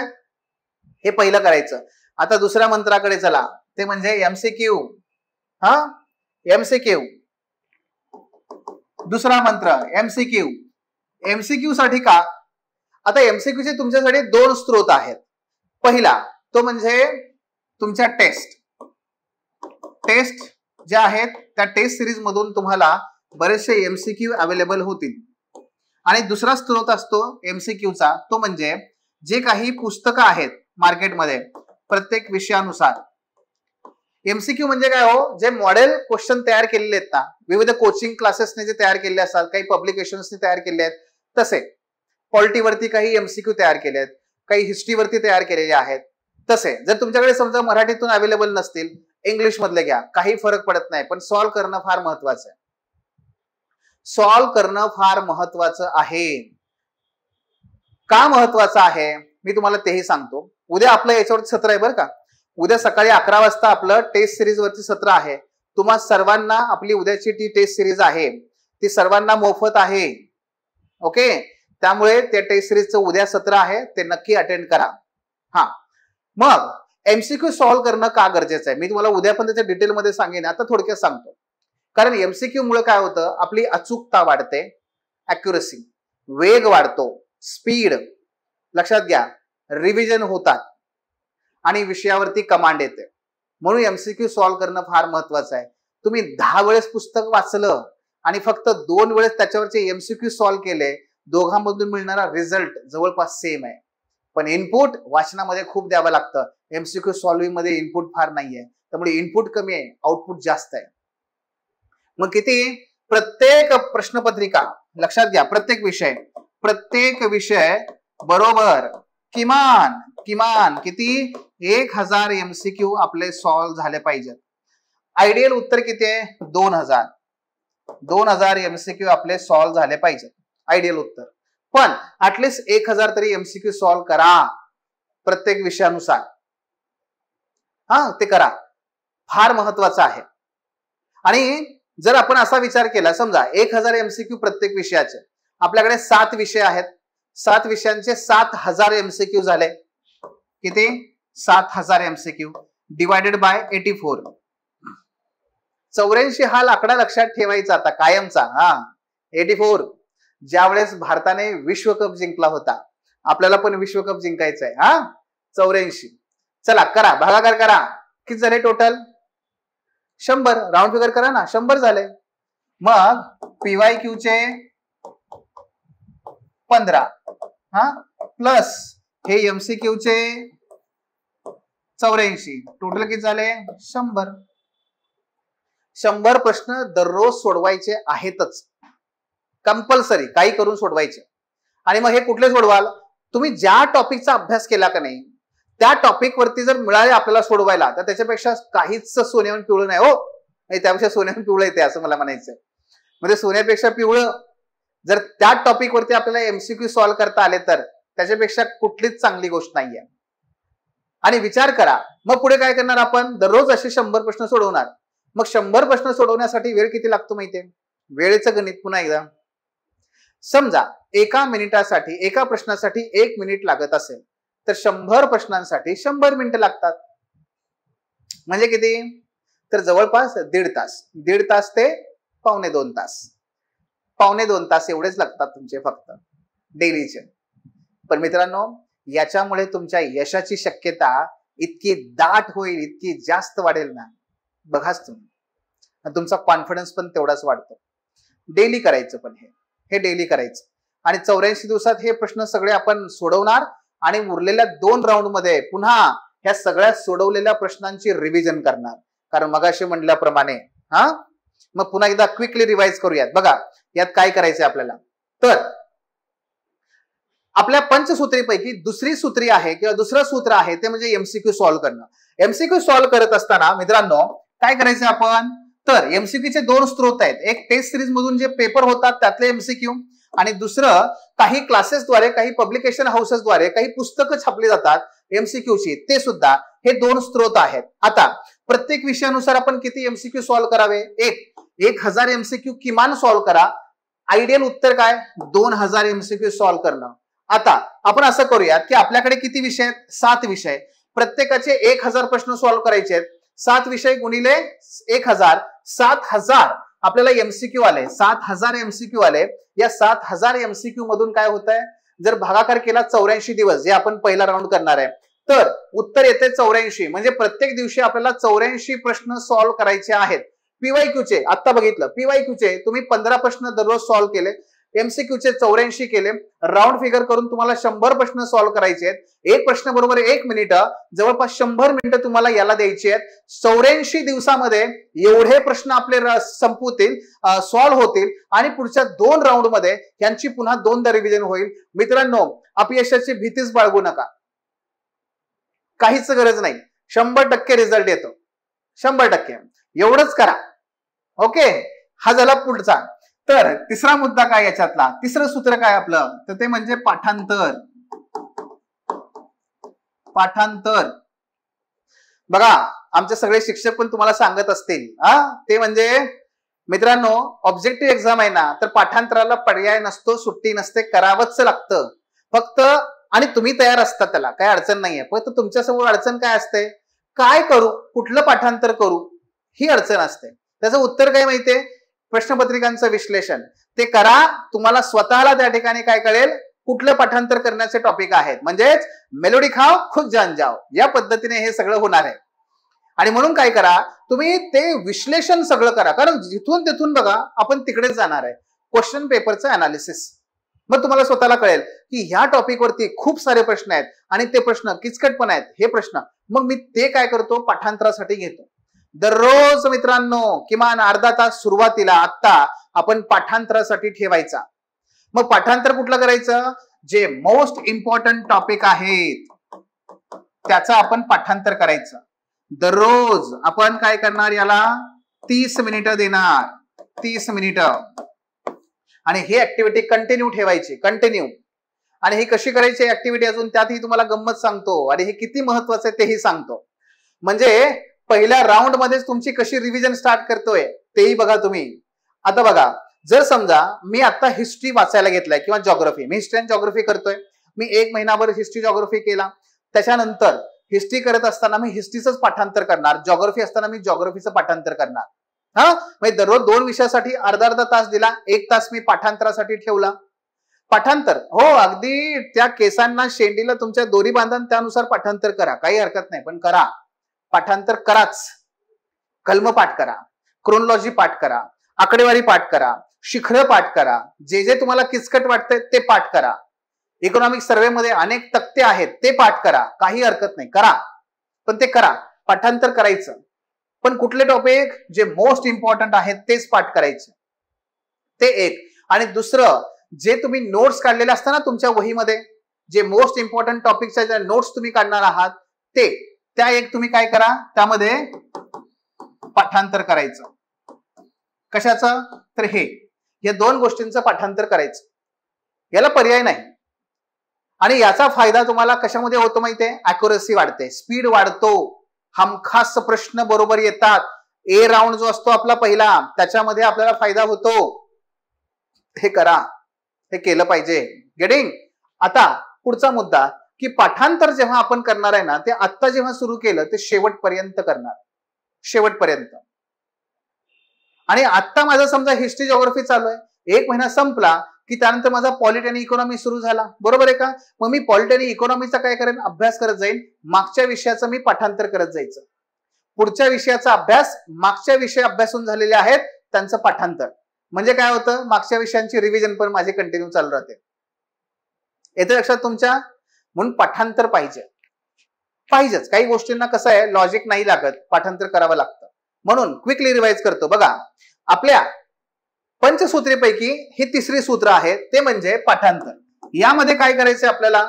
हे पहिलं करायचं. आता दुसऱ्या मंत्राकडे चला, ते म्हणजे एमसीक्यू. एमसीक्यू, दुसरा मंत्र एमसीक्यू. एमसीक्यू साठी का? आता एमसीक्यू चे तुमच्यासाठी 2 स्रोत आहेत. पहिला तो म्हणजे तुमच्या टेस्ट ज्या आहेत त्या टेस्ट सिरीज मधून तुम्हाला बरेचसे एमसीक्यू अवेलेबल होतील. आणि दुसरा स्रोत असतो एमसीक्यूचा, तो म्हणजे जे काही पुस्तकं आहेत मार्केटमध्ये प्रत्येक विषयानुसार. एमसीक्यू म्हणजे काय हो? जे मॉडेल क्वेश्चन तयार केलेले आहेत ना, विविध कोचिंग क्लासेसने जे तयार केले असतात, काही पब्लिकेशन्सने तयार केले आहेत, तसे पॉलिटीवरती काही एमसीक्यू तयार केले आहेत, काही हिस्ट्रीवरती तयार केलेले आहेत. तसे जर तुमच्याकडे समजा मराठीतून अवेलेबल नसतील, इंग्लिश मधले घ्या, काही फरक पडत नाही, पण सॉल्व्ह करणं फार महत्वाचं आहे. सॉल्व्ह करणं फार महत्वाचं आहे. का महत्वाचं आहे मी तुम्हाला तेही सांगतो. उद्या आपलं याच्यावरती सत्र आहे बरं का. उद्या सकाळी 11 वाजता आपलं टेस्ट सिरीज वरती सत्र आहे. तुम्हा सर्वांना आपली उद्याची ती टेस्ट सिरीज आहे ती सर्वांना मोफत आहे. ओके, त्यामुळे त्या टेस्ट सिरीजचं उद्या सत्र आहे, ते नक्की अटेंड करा. मग एमसीक्यू सॉल्व्ह करणं का गरजेचं आहे मी तुम्हाला उद्या पण त्याच्या डिटेलमध्ये सांगेन, आता थोडक्यात सांगतो. कारण एमसीक्यू मुळे काय होतं, आपली अचूकता वाढते, अॅक्युरसी, वेग वाढतो, स्पीड, लक्षात घ्या, रिव्हिजन होतात आणि विषयावरती कमांड येते. म्हणून एमसीक्यू सॉल्व्ह करणं फार महत्वाचं आहे. तुम्ही 10 वेळेस पुस्तक वाचलं आणि फक्त 2 वेळेस त्याच्यावरचे एमसीक्यू सॉल्व्ह केले, दोघांमधून मिळणारा रिझल्ट जवळपास सेम आहे. पण इनपुट वाचनामध्ये खूप द्यावं लागतं, एमसीक्यू सॉल्व्हिंग मध्ये इनपुट फार नाहीये, त्यामुळे इनपुट कमी आहे, आउटपुट जास्त आहे. मग किती? प्रत्येक प्रश्नपत्रिका लक्षात घ्या, प्रत्येक विषय बरोबर किमान किमान किती? 1000 एमसीक्यू आपले सॉल्व्ह झाले पाहिजेत. आयडियल उत्तर किती आहे? 2000 एमसीक्यू आपले सॉल्व्ह झाले पाहिजेत, आयडियल उत्तर. पण ऍटलिस्ट 1000 तरी एमसीक्यू सॉल्व्ह करा प्रत्येक विषयानुसार. ते करा, फार महत्वाचं आहे. आणि जर आपण असा विचार केला, समजा 1000 एमसीक्यू प्रत्येक विषयाचे, आपल्याकडे 7 विषय आहेत, 7 विषयांचे 7000 एमसीक्यू झाले. किती? 7000 एमसीक्यू डिवायडेड बाय 84. 84 हा आकडा लक्षात ठेवायचा आता कायमचा. 84 ज्यावेळेस भारताने विश्वकप जिंकला होता, आपल्याला पण विश्वकप जिंकायचं आहे. 84. चला करा, भागाकार करा, किती झाले टोटल? 100. राऊंड फिगर करा ना, 100 झाले. मग PYQ चे 15 प्लस हे एमसीक्यू चे 84, टोटल किती झाले? 100. 100 प्रश्न दररोज सोडवायचे आहेतच, कंपल्सरी, काही करून सोडवायचे. आणि मग हे कुठले सोडवाल? तुम्ही ज्या टॉपिकचा अभ्यास केला का नाही, त्या टॉपिक वरती जर मिळाले आपल्याला सोडवायला, तर त्याच्यापेक्षा काहीच सोन्याहून पिवळं नाही हो. त्यापेक्षा सोन्याहून पिवळं येते असं मला म्हणायचंय. म्हणजे सोन्यापेक्षा पिवळं जर त्या टॉपिक वरती आपल्याला एमसीक्यू सॉल्व्ह करता आले, तर त्याच्यापेक्षा कुठलीच चांगली गोष्ट नाहीये. आणि विचार करा, मग पुढे काय करणार आपण? दररोज असे 100 प्रश्न सोडवणार. मग 100 प्रश्न सोडवण्यासाठी वेळ किती लागतो माहितीये? वेळेचं गणित पुन्हा एकदा. समजा एका मिनिटासाठी, एका प्रश्नासाठी 1 मिनिट लागत असेल, तर 100 प्रश्नांसाठी 100 मिनिटं लागतात. म्हणजे किती? तर जवळपास 1.5 तास. 1.5 तास ते 1.25 तास. 1.25 तास एवढेच लागतात तुमचे फक्त डेलीचे. पण मित्रांनो, याच्यामुळे तुमच्या यशाची शक्यता इतकी दाट होईल, इतकी जास्त वाढेल ना, बघाच तुम्ही. तुमचा कॉन्फिडन्स पण तेवढाच वाढतो. डेली करायचं, पण हे डेली करायचं. आणि 84 दिवसात हे प्रश्न सगळे आपण सोडवणार आणि उरलेल्या 2 राऊंड मध्ये पुन्हा ह्या सगळ्या सोडवलेल्या प्रश्नांची रिव्हिजन करणार. कारण मगाशी म्हटल्याप्रमाणे मग पुन्हा एकदा क्विकली रिवाइज करूयात. बघा यात काय करायचंय आपल्याला. तर आपल्या पंचसूत्रीपैकी दुसरी सूत्री आहे किंवा दुसरं सूत्र आहे ते म्हणजे एमसीक्यू सॉल्व्ह करणं. एमसीक्यू सॉल्व्ह करत असताना मित्रांनो काय करायचं आपण? तर एमसीक्यूचे 2 स्रोत आहेत. एक टेस्ट सिरीज मधून जे पेपर होतात त्यातले एमसीक्यू, आणि दुसरं काही क्लासेसद्वारे, काही पब्लिकेशन हाऊसेसद्वारे काही पुस्तकं छापली जातात एमसीक्यूची, ते सुद्धा हे 2 स्रोत आहेत. आता प्रत्येक विषयानुसार आपण किती एमसीक्यू सॉल्व्ह करावे? 1000 एमसीक्यू किमान सॉल्व्ह करा. आयडियल उत्तर काय? 2000 एमसीक्यू सॉल्व्ह करणं. आता आपण असं करूयात की आपल्याकडे किती विषय आहेत? 7 विषय. प्रत्येकाचे 1000 प्रश्न सॉल्व्ह करायचे आहेत. 7 विषय गुणिले 1000, 7000 आपल्याला एमसीक्यू आले. 7000 एमसीक्यू आले. या 7000 एमसीक्यू मधून काय होत आहे? जर भागाकार केला 84 दिवस, जे आपण पहिला राऊंड करणार आहे, तर उत्तर येते 84. म्हणजे प्रत्येक दिवशी आपल्याला 84 प्रश्न सॉल्व्ह करायचे आहेत. पीवायक्यूचे आता बघितलं, पीवायक्यूचे तुम्ही 15 प्रश्न दररोज सॉल्व्ह केले, एमसीक्यूचे 84 केले. राऊंड फिगर करून तुम्हाला 100 प्रश्न सॉल्व्ह करायचे आहेत. एक प्रश्न बरोबर 1 मिनिट, जवळपास 100 मिनिटं तुम्हाला याला द्यायची आहेत. 84 दिवसामध्ये एवढे प्रश्न आपले संपवतील, सॉल्व्ह होतील, आणि पुढच्या 2 राऊंड मध्ये यांची पुन्हा 2दा रिव्हिजन होईल. मित्रांनो, अपयशाची भीतीच बाळगू नका, काहीच गरज नाही. 100% रिझल्ट येतो, 100%. एवढंच करा. ओके, हा झाला पुढचा. तर तिसरा मुद्दा काय याच्यातला? तिसरं सूत्र काय आपलं? तर ते म्हणजे पाठांतर. पाठांतर बघा, आमचे सगळे शिक्षक पण तुम्हाला सांगत असतील, ते म्हणजे मित्रांनो, ऑब्जेक्टिव्ह एक्झाम आहे ना, तर पाठांतराला पर्याय नसतो, सुट्टी नसते, करावंच लागतं फक्त. आणि तुम्ही तयार असता, त्याला काय अडचण नाहीये. फक्त तुमच्यासमोर अडचण काय असते? काय करू, कुठलं पाठांतर करू, ही अडचण असते. त्याचं उत्तर काय माहितीये? प्रश्नपत्रिकांचं विश्लेषण. ते करा, तुम्हाला स्वतःला त्या ठिकाणी काय कळेल, कुठलं पाठांतर करण्याचे टॉपिक आहेत. म्हणजेच मेलोडी खाओ खुद जान जाओ, या पद्धतीने हे सगळं होणार आहे. आणि म्हणून काय करा, तुम्ही ते विश्लेषण सगळं करा, कारण जिथून तिथून बघा आपण तिकडेच जाणार आहे, क्वेश्चन पेपरचं अनालिसिस. मग तुम्हाला स्वतःला कळेल की ह्या टॉपिकवरती खूप सारे प्रश्न आहेत आणि ते प्रश्न किचकट पण आहेत हे प्रश्न. मग मी ते काय करतो, पाठांतरासाठी घेतो. दररोज मित्रांनो किमान अर्धा तास सुरुवातीला आत्ता आपण पाठांतरासाठी ठेवायचा. मग पाठांतर कुठलं करायचं, जे मोस्ट इम्पॉर्टंट टॉपिक आहेत त्याचं आपण पाठांतर करायचं. दररोज आपण काय करणार, याला 30 मिनिटं देणार, 30 मिनिटं. आणि ही ऍक्टिव्हिटी कंटिन्यू ठेवायची, कंटिन्यू. आणि ही कशी करायची ऍक्टिव्हिटी, अजून त्यातही तुम्हाला गंमत सांगतो आणि हे किती महत्वाचं आहे तेही सांगतो. म्हणजे पहिल्या राऊंड मध्येच तुमची कशी रिव्हिजन स्टार्ट करतोय तेही बघा तुम्ही. आता बघा, जर समजा मी आता हिस्ट्री वाचायला घेतलाय किंवा geography, me history and geography करतोय, मी 1 महिनाभर हिस्ट्री जॉग्राफी केला, त्याच्यानंतर हिस्ट्री करत असताना मी हिस्ट्रीचंच पाठांतर करणार, जॉग्राफी असताना मी जॉग्राफीचं पाठांतर करणार. म्हणजे दररोज 2 विषयासाठी अर्धा तास दिला, 1 तास मी पाठांतरासाठी ठेवला. पाठांतर हो, अगदी त्या केसांना शेंडीला तुमच्या दोरी बांधून त्यानुसार पाठांतर करा, काही हरकत नाही, पण करा, पाठांतर कराच. कलम पाठ करा, क्रोनॉलॉजी पाठ करा, आकडेवारी पाठ करा, शिखर पाठ करा, जे जे तुम्हाला किचकट वाटतंय ते पाठ करा. इकॉनॉमिक सर्व्हे मध्ये अनेक तक्ते आहेत ते पाठ करा, काही हरकत नाही, करा, पण ते करा, पाठांतर करायचं. पण कुठले टॉपिक जे मोस्ट इम्पॉर्टंट आहेत तेच पाठ करायचे, ते एक. आणि दुसरं, जे तुम्ही नोट्स काढलेले असतात ना तुमच्या वहीमध्ये, जे मोस्ट इम्पॉर्टंट टॉपिकच्या ज्या नोट्स तुम्ही काढणार आहात ते, त्या एक तुम्ही काय करा, त्यामध्ये पाठांतर करायचं. कशाचं, तर हे या 2 गोष्टींचं पाठांतर करायचं, याला पर्याय नाही. आणि याचा फायदा तुम्हाला कशामध्ये होतो माहितीये, अॅक्युरसी वाढते, स्पीड वाढतो, हमखास प्रश्न बरोबर येतात. ए राऊंड जो असतो आपला पहिला, त्याच्यामध्ये आपल्याला फायदा होतो. हे करा, हे केलं पाहिजे. गेटिंग. आता पुढचा मुद्दा, की पाठांतर जेव्हा आपण करणार आहे ना, ते आत्ता जेव्हा सुरू केलं ते शेवटपर्यंत करणार, शेवटपर्यंत. आणि आत्ता माझं समजा हिस्ट्री जॉग्राफी चालू आहे, 1 महिना संपला की त्यानंतर माझा पॉलिटी आणि इकॉनॉमी सुरू झाला, बरोबर आहे का. मग मी पॉलिटी आणि इकॉनॉमीचा काय करेन, अभ्यास करत जाईन, मागच्या विषयाचं मी पाठांतर करत जायचं. पुढच्या विषयाचा अभ्यास, मागच्या विषय अभ्यासून झालेले आहेत त्यांचं पाठांतर. म्हणजे काय होतं, मागच्या विषयांची रिव्हिजन पण माझी कंटिन्यू चालू राहते. येते लक्षात तुमच्या. म्हणून पाठांतर पाहिजेच. काही गोष्टींना कसं आहे, लॉजिक नाही लागत, पाठांतर करावं लागतं. म्हणून क्विकली रिवाइज करतो. बघा, आपल्या पंचसूत्रीपैकी ही 3री सूत्र आहे, ते म्हणजे पाठांतर. यामध्ये काय करायचंय आपल्याला,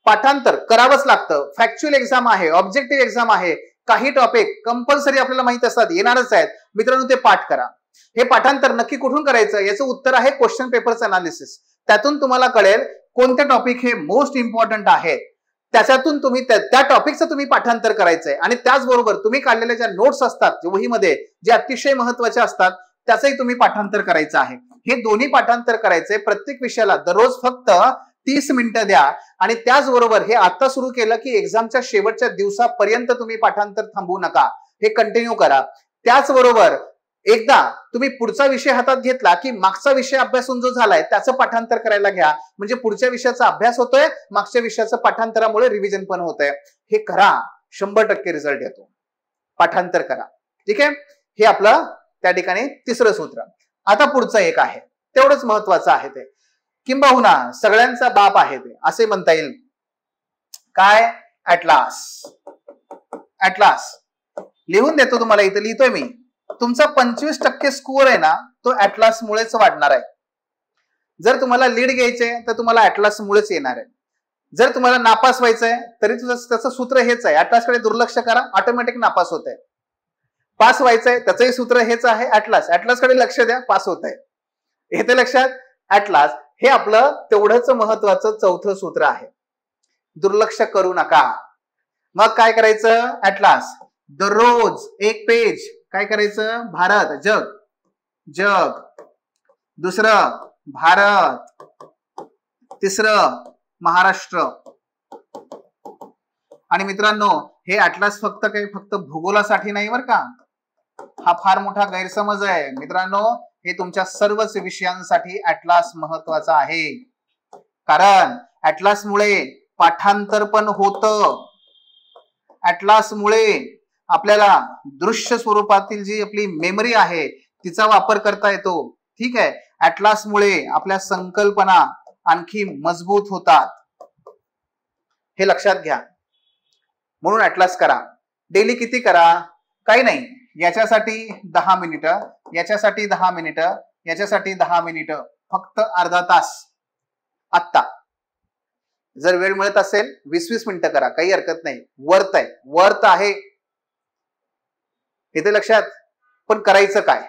पाठांतर करावंच लागतं. फॅक्च्युअल एक्झाम आहे, ऑब्जेक्टिव्ह एक्झाम आहे, काही टॉपिक कंपल्सरी आपल्याला माहित असतात, येणारच आहेत. मित्रांनो, ते पाठ करा. हे पाठांतर नक्की कुठून करायचं, याचं उत्तर आहे क्वेश्चन पेपरचं अनालिसिस. त्यातून तुम्हाला कळेल कोणते टॉपिक हे मोस्ट इम्पॉर्टंट आहेत, त्याच्यातून तुम्ही त्या टॉपिकचं तुम्ही पाठांतर करायचंय. आणि त्याचबरोबर तुम्ही काढलेल्या ज्या नोट्स असतात वहीमध्ये, जे अतिशय महत्वाचे असतात, त्याचंही तुम्ही पाठांतर करायचं आहे. हे दोन्ही पाठांतर करायचंय. प्रत्येक विषयाला दररोज फक्त 30 मिनिटं द्या. आणि त्याचबरोबर हे आता सुरू केलं की एक्झामच्या शेवटच्या दिवसापर्यंत तुम्ही पाठांतर थांबवू नका, हे कंटिन्यू करा. त्याचबरोबर एकदा तुम्ही पुढचा विषय हातात घेतला की मागचा विषय अभ्यासून जो झालाय त्याचं पाठांतर करायला घ्या. म्हणजे पुढच्या विषयाचा अभ्यास होतोय, मागच्या विषयाचं पाठांतरामुळे रिव्हिजन पण होतंय. हे करा, 100% रिझल्ट येतो. पाठांतर करा, ठीक आहे. हे आपलं त्या ठिकाणी 3रं सूत्र. आता पुढचं एक आहे, तेवढंच महत्वाचं आहे ते, किंबहुना सगळ्यांचा बाप आहे ते, असे म्हणता येईल. काय, ऍटलास. ऍटलास लिहून देतो तुम्हाला, इथं लिहितोय मी. तुमचा 25% स्कोअर आहे ना, तो ऍटलास मुळेच वाढणार आहे. जर तुम्हाला लीड घ्यायचे तर तुम्हाला ऍटलास मुळेच येणार आहे. जर तुम्हाला नापास व्हायचंय तरी त्याचं सूत्र हेच आहे, ऍटलासकडे दुर्लक्ष करा, ऑटोमॅटिक नापास होत आहे. पास व्हायचंय त्याचंही सूत्र हेच आहे, ऍटलास. ऍटलासकडे लक्ष द्या, पास होत आहे. येते लक्षात. ऍटलास हे आपलं तेवढंच महत्वाचं 4थं सूत्र आहे. दुर्लक्ष करू नका. मग काय करायचं, ऍटलास दररोज 1 पेज. काय करायचं, भारत, जग, जग. दुसरं भारत. तिसरं महाराष्ट्र. आणि मित्रांनो, हे ऍटलास फक्त भूगोलासाठी नाही बरं का. हा फार मोठा गैरसमज आहे मित्रांनो. हे तुमच्या सर्वच विषयांसाठी ऍटलास महत्वाचा आहे. कारण ऍटलासमुळे पाठांतर पण होतं. ऍटलासमुळे आपल्याला दृश्य स्वरूपातील जी आपली मेमरी आहे तिचा वापर करता येतो. ठीक आहे. ऍटलासमुळे आपल्या संकल्पना आणखी मजबूत होतात, हे लक्षात घ्या. म्हणून ऍटलास करा. डेली किती करा? काही नाही, याच्यासाठी 10 मिनिटं, याच्यासाठी 10 मिनिटं, याच्यासाठी 10 मिनिटं, फक्त अर्धा तास. आत्ता जर वेळ मिळत असेल 20-20 मिनिटं करा, काही हरकत नाही. वर्थ आहे इथे लक्षात. पण करायचं काय?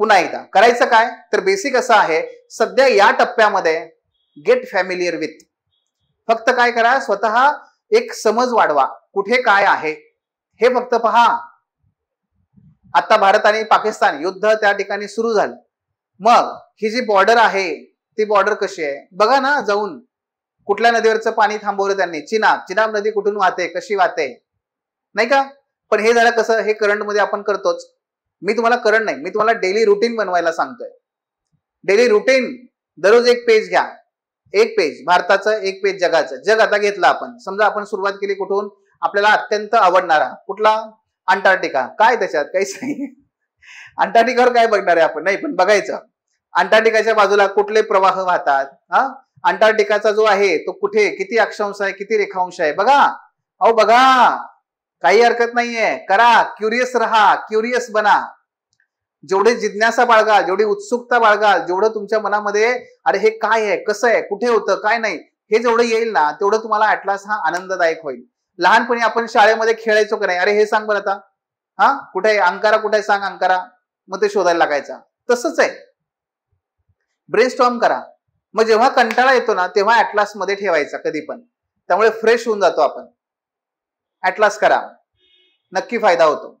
पुन्हा एकदा करायचं काय तर बेसिक असं आहे, सध्या या टप्प्यामध्ये गेट फॅमिलियर विथ. फक्त काय करा, स्वतः एक समज वाढवा, कुठे काय आहे हे फक्त पहा. आता भारत आणि पाकिस्तान युद्ध त्या ठिकाणी सुरू झालं. मग ही जी बॉर्डर आहे ती बॉर्डर कशी आहे बघा ना जाऊन. कुठल्या नदीवरचं पाणी थांबवलं त्यांनी? चिनाब नदी कुठून वाहते, कशी वाहते, नाही का? पण हे झालं कसं? हे करंट मध्ये आपण करतोच. मी तुम्हाला करंट नाही, मी तुम्हाला डेली रुटीन बनवायला सांगतोय. डेली रुटीन, दररोज एक पेज घ्या. एक पेज भारताचं, एक पेज जगाचं. जग आता घेतलं आपण. समजा आपण सुरुवात केली कुठून? आपल्याला अत्यंत आवडणारा कुठला? अंटार्क्टिका. काय त्याच्यात? काहीच नाही. अंटार्क्टिकावर काय बघणार आहे आपण? नाही, पण बघायचं अंटार्क्टिकाच्या बाजूला कुठले प्रवाह वाहतात. अंटार्क्टिकाचा जो आहे तो कुठे, किती अक्षांश आहे, किती रेखांश आहे बघा. अहो बघा, काही हरकत नाहीये. करा, क्युरियस राहा, क्युरियस बना. जेवढे जिज्ञासा बाळगाल, जेवढी उत्सुकता बाळगाल, जेवढं तुमच्या मनामध्ये अरे हे काय आहे, कसं आहे, कुठे होतं, काय नाही, हे जेवढं येईल ना तेवढं तुम्हाला ऍटलास हा आनंददायक होईल. लहानपणी आपण शाळेमध्ये खेळायचो का नाही? अरे हे सांग बरं आता, कुठे आहे अंकारा, कुठे आहे सांग अंकारा, मग ते शोधायला लागायचा. तसंच आहे, ब्रेनस्टॉर्म करा. मग जेव्हा कंटाळा येतो ना तेव्हा ऍटलास मध्ये ठेवायचा कधी पण. त्यामुळे फ्रेश होऊन जातो आपण. ऍटलास करा, नक्की फायदा होतो.